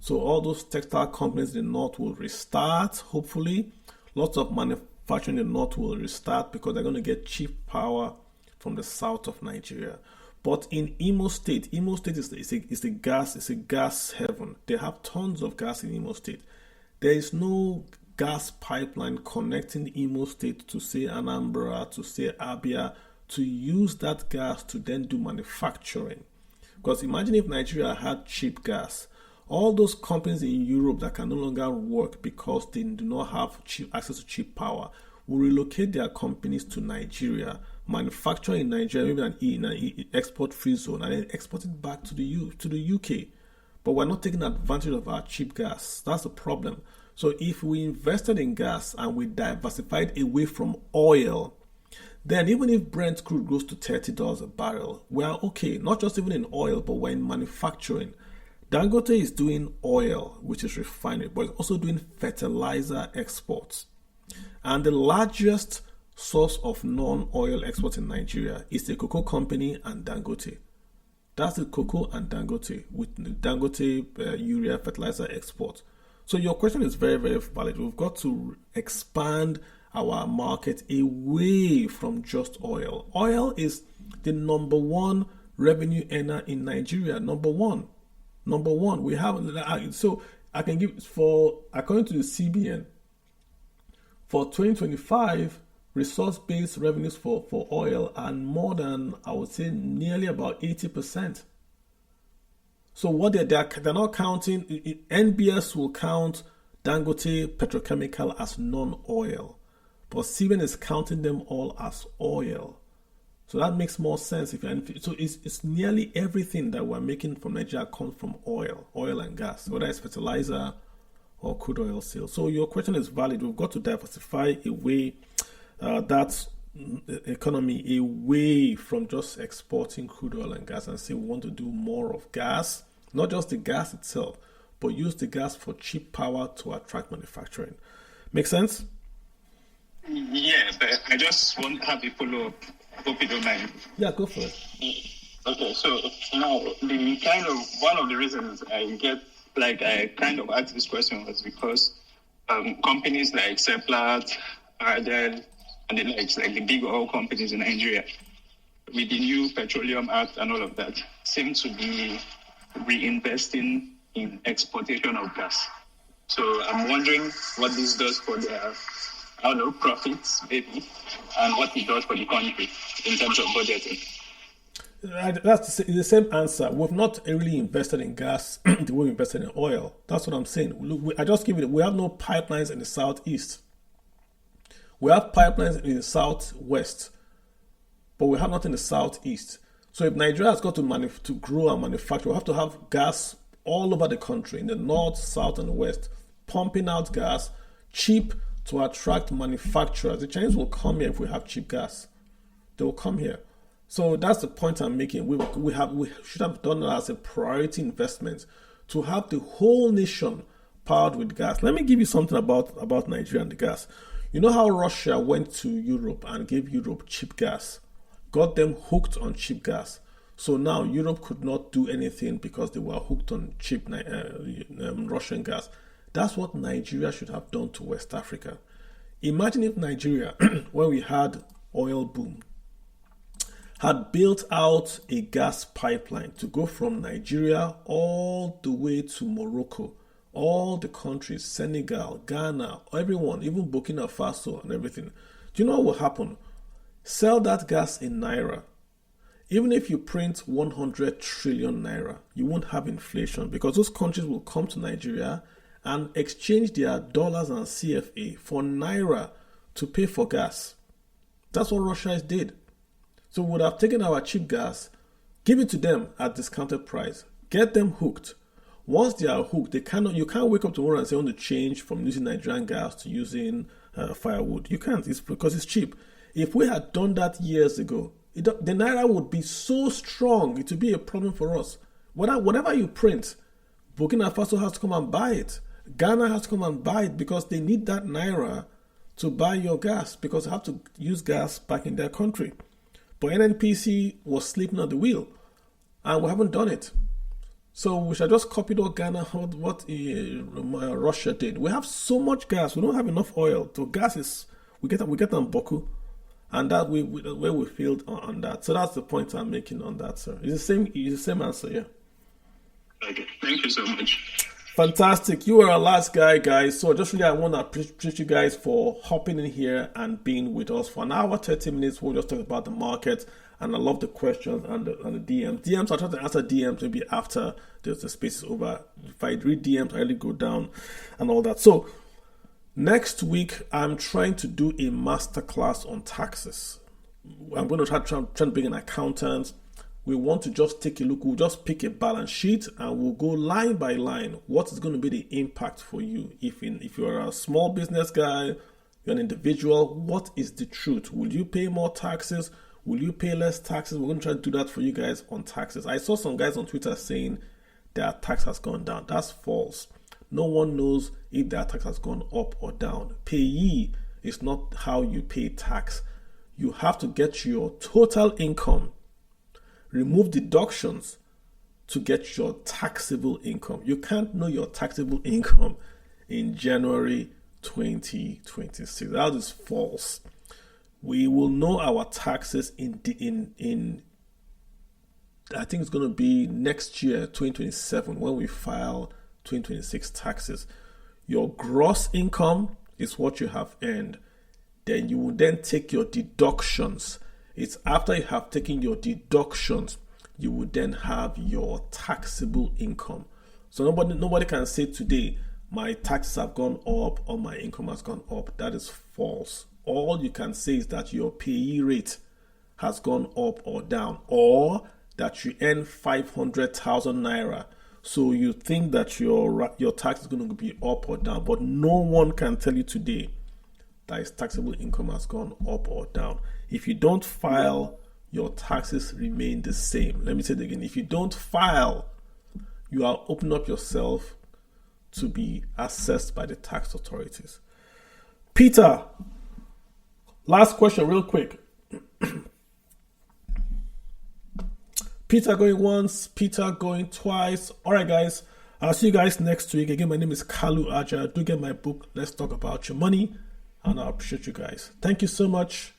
So all those textile companies in the north will restart, hopefully. Lots of manufacturing in the north will restart because they're going to get cheap power from the south of Nigeria. But in Imo State is a gas heaven. They have tons of gas in Imo State. There is no gas pipeline connecting Imo State to, say, Anambra, to, say, Abia, to use that gas to then do manufacturing. Because imagine if Nigeria had cheap gas. All those companies in Europe that can no longer work because they do not have access to cheap power will relocate their companies to Nigeria, manufacture in Nigeria, maybe in an export-free zone, and then export it back to the UK. But we're not taking advantage of our cheap gas. That's the problem. So if we invested in gas and we diversified away from oil, then even if Brent crude goes to $30 a barrel, we're okay. Not just even in oil, but we're in manufacturing. Dangote is doing oil, which is refinery, but it's also doing fertilizer exports. And the largest source of non-oil exports in Nigeria is the cocoa company and Dangote. That's the cocoa and Dangote, with the Dangote urea fertilizer export. So your question is very, very valid. We've got to expand our market away from just oil. Oil is the number one revenue earner in Nigeria. Number one. We have, so I can give, according to the CBN, for 2025, resource-based revenues for oil are more than, I would say, nearly about 80%. So what they're not counting, NBS will count Dangote Petrochemical as non-oil, but CBN is counting them all as oil. So that makes more sense. So it's nearly everything that we're making from Nigeria comes from oil and gas, whether it's fertilizer or crude oil sales. So your question is valid. We've got to diversify away that economy away from just exporting crude oil and gas and say we want to do more of gas, not just the gas itself, but use the gas for cheap power to attract manufacturing. Make sense? Yeah, but I just want to have a follow-up. Hope you don't mind. Yeah, go for it. Okay, so now one of the reasons I kind of asked this question was because companies like Seplat, Ardel, and the likes, like the big oil companies in Nigeria, with the new Petroleum Act and all of that, seem to be reinvesting in exportation of gas. So I'm wondering what this does for their, profits, maybe, and what it does for the country in terms of budgeting. That's the same answer. We've not really invested in gas the way we invested in oil. That's what I'm saying. Look, I just give it. We have no pipelines in the southeast. We have pipelines in the southwest, but we have not in the southeast. So if Nigeria has got to grow and manufacture, we have to have gas all over the country, in the north, south, and west, pumping out gas, cheap to attract manufacturers. The Chinese will come here if we have cheap gas. They will come here. So that's the point I'm making. We should have done that as a priority investment to have the whole nation powered with gas. Let me give you something about Nigeria and the gas. You know how Russia went to Europe and gave Europe cheap gas, got them hooked on cheap gas. So now Europe could not do anything because they were hooked on cheap Russian gas. That's what Nigeria should have done to West Africa. Imagine if Nigeria, when we had oil boom, had built out a gas pipeline to go from Nigeria all the way to Morocco, all the countries, Senegal, Ghana, everyone, even Burkina Faso and everything. Do you know what will happen? Sell that gas in Naira. Even if you print 100 trillion Naira, you won't have inflation because those countries will come to Nigeria and exchange their dollars and CFA for Naira to pay for gas. That's what Russia did. So we would have taken our cheap gas, give it to them at discounted price, get them hooked. Once they are hooked, you can't wake up tomorrow and say, I want to change from using Nigerian gas to using firewood. You can't. It's because it's cheap. If we had done that years ago, the Naira would be so strong, it would be a problem for us. Whatever you print, Burkina Faso has to come and buy it. Ghana has to come and buy it because they need that Naira to buy your gas because they have to use gas back in their country. But NNPC was sleeping at the wheel and we haven't done it. So we should just copy what Russia did. We have so much gas. We don't have enough oil. So gas is, we get on Baku. And that where we failed on that. So that's the point I'm making on that, sir. It's the same answer, yeah. Okay, thank you so much. Fantastic. You are our last guy, guys. So just really, I want to appreciate you guys for hopping in here and being with us for an hour, 30 minutes. We'll just talk about the market. And I love the questions and the DMs. DMs, I'll try to answer DMs maybe after the space is over. If I read DMs, I really go down and all that. So next week, I'm trying to do a masterclass on taxes. I'm going to try to bring an accountant. We want to just take a look. We'll just pick a balance sheet and we'll go line by line. What is going to be the impact for you? If you're a small business guy, you're an individual, what is the truth? Will you pay more taxes? Will you pay less taxes? We're going to try to do that for you guys on taxes. I saw some guys on Twitter saying their tax has gone down. That's false. No one knows if their tax has gone up or down. Payee is not how you pay tax. You have to get your total income, remove deductions to get your taxable income. You can't know your taxable income in January 2026. That is false. We will know our taxes in I think it's going to be next year, 2027, when we file 2026 taxes. Your gross income is what you have earned. Then you will then take your deductions. It's after you have taken your deductions, you will then have your taxable income. So nobody can say today, my taxes have gone up or my income has gone up. That is false. All you can say is that your payee rate has gone up or down, or that you earn 500,000 naira. So you think that your tax is going to be up or down, but no one can tell you today that its taxable income has gone up or down. If you don't file, your taxes remain the same. Let me say it again. If you don't file, you are opening up yourself to be assessed by the tax authorities. Peter, last question real quick. Peter going once, Peter going twice. All right, guys. I'll see you guys next week. Again, my name is Kalu Aja. Do get my book, Let's Talk About Your Money. And I appreciate you guys. Thank you so much.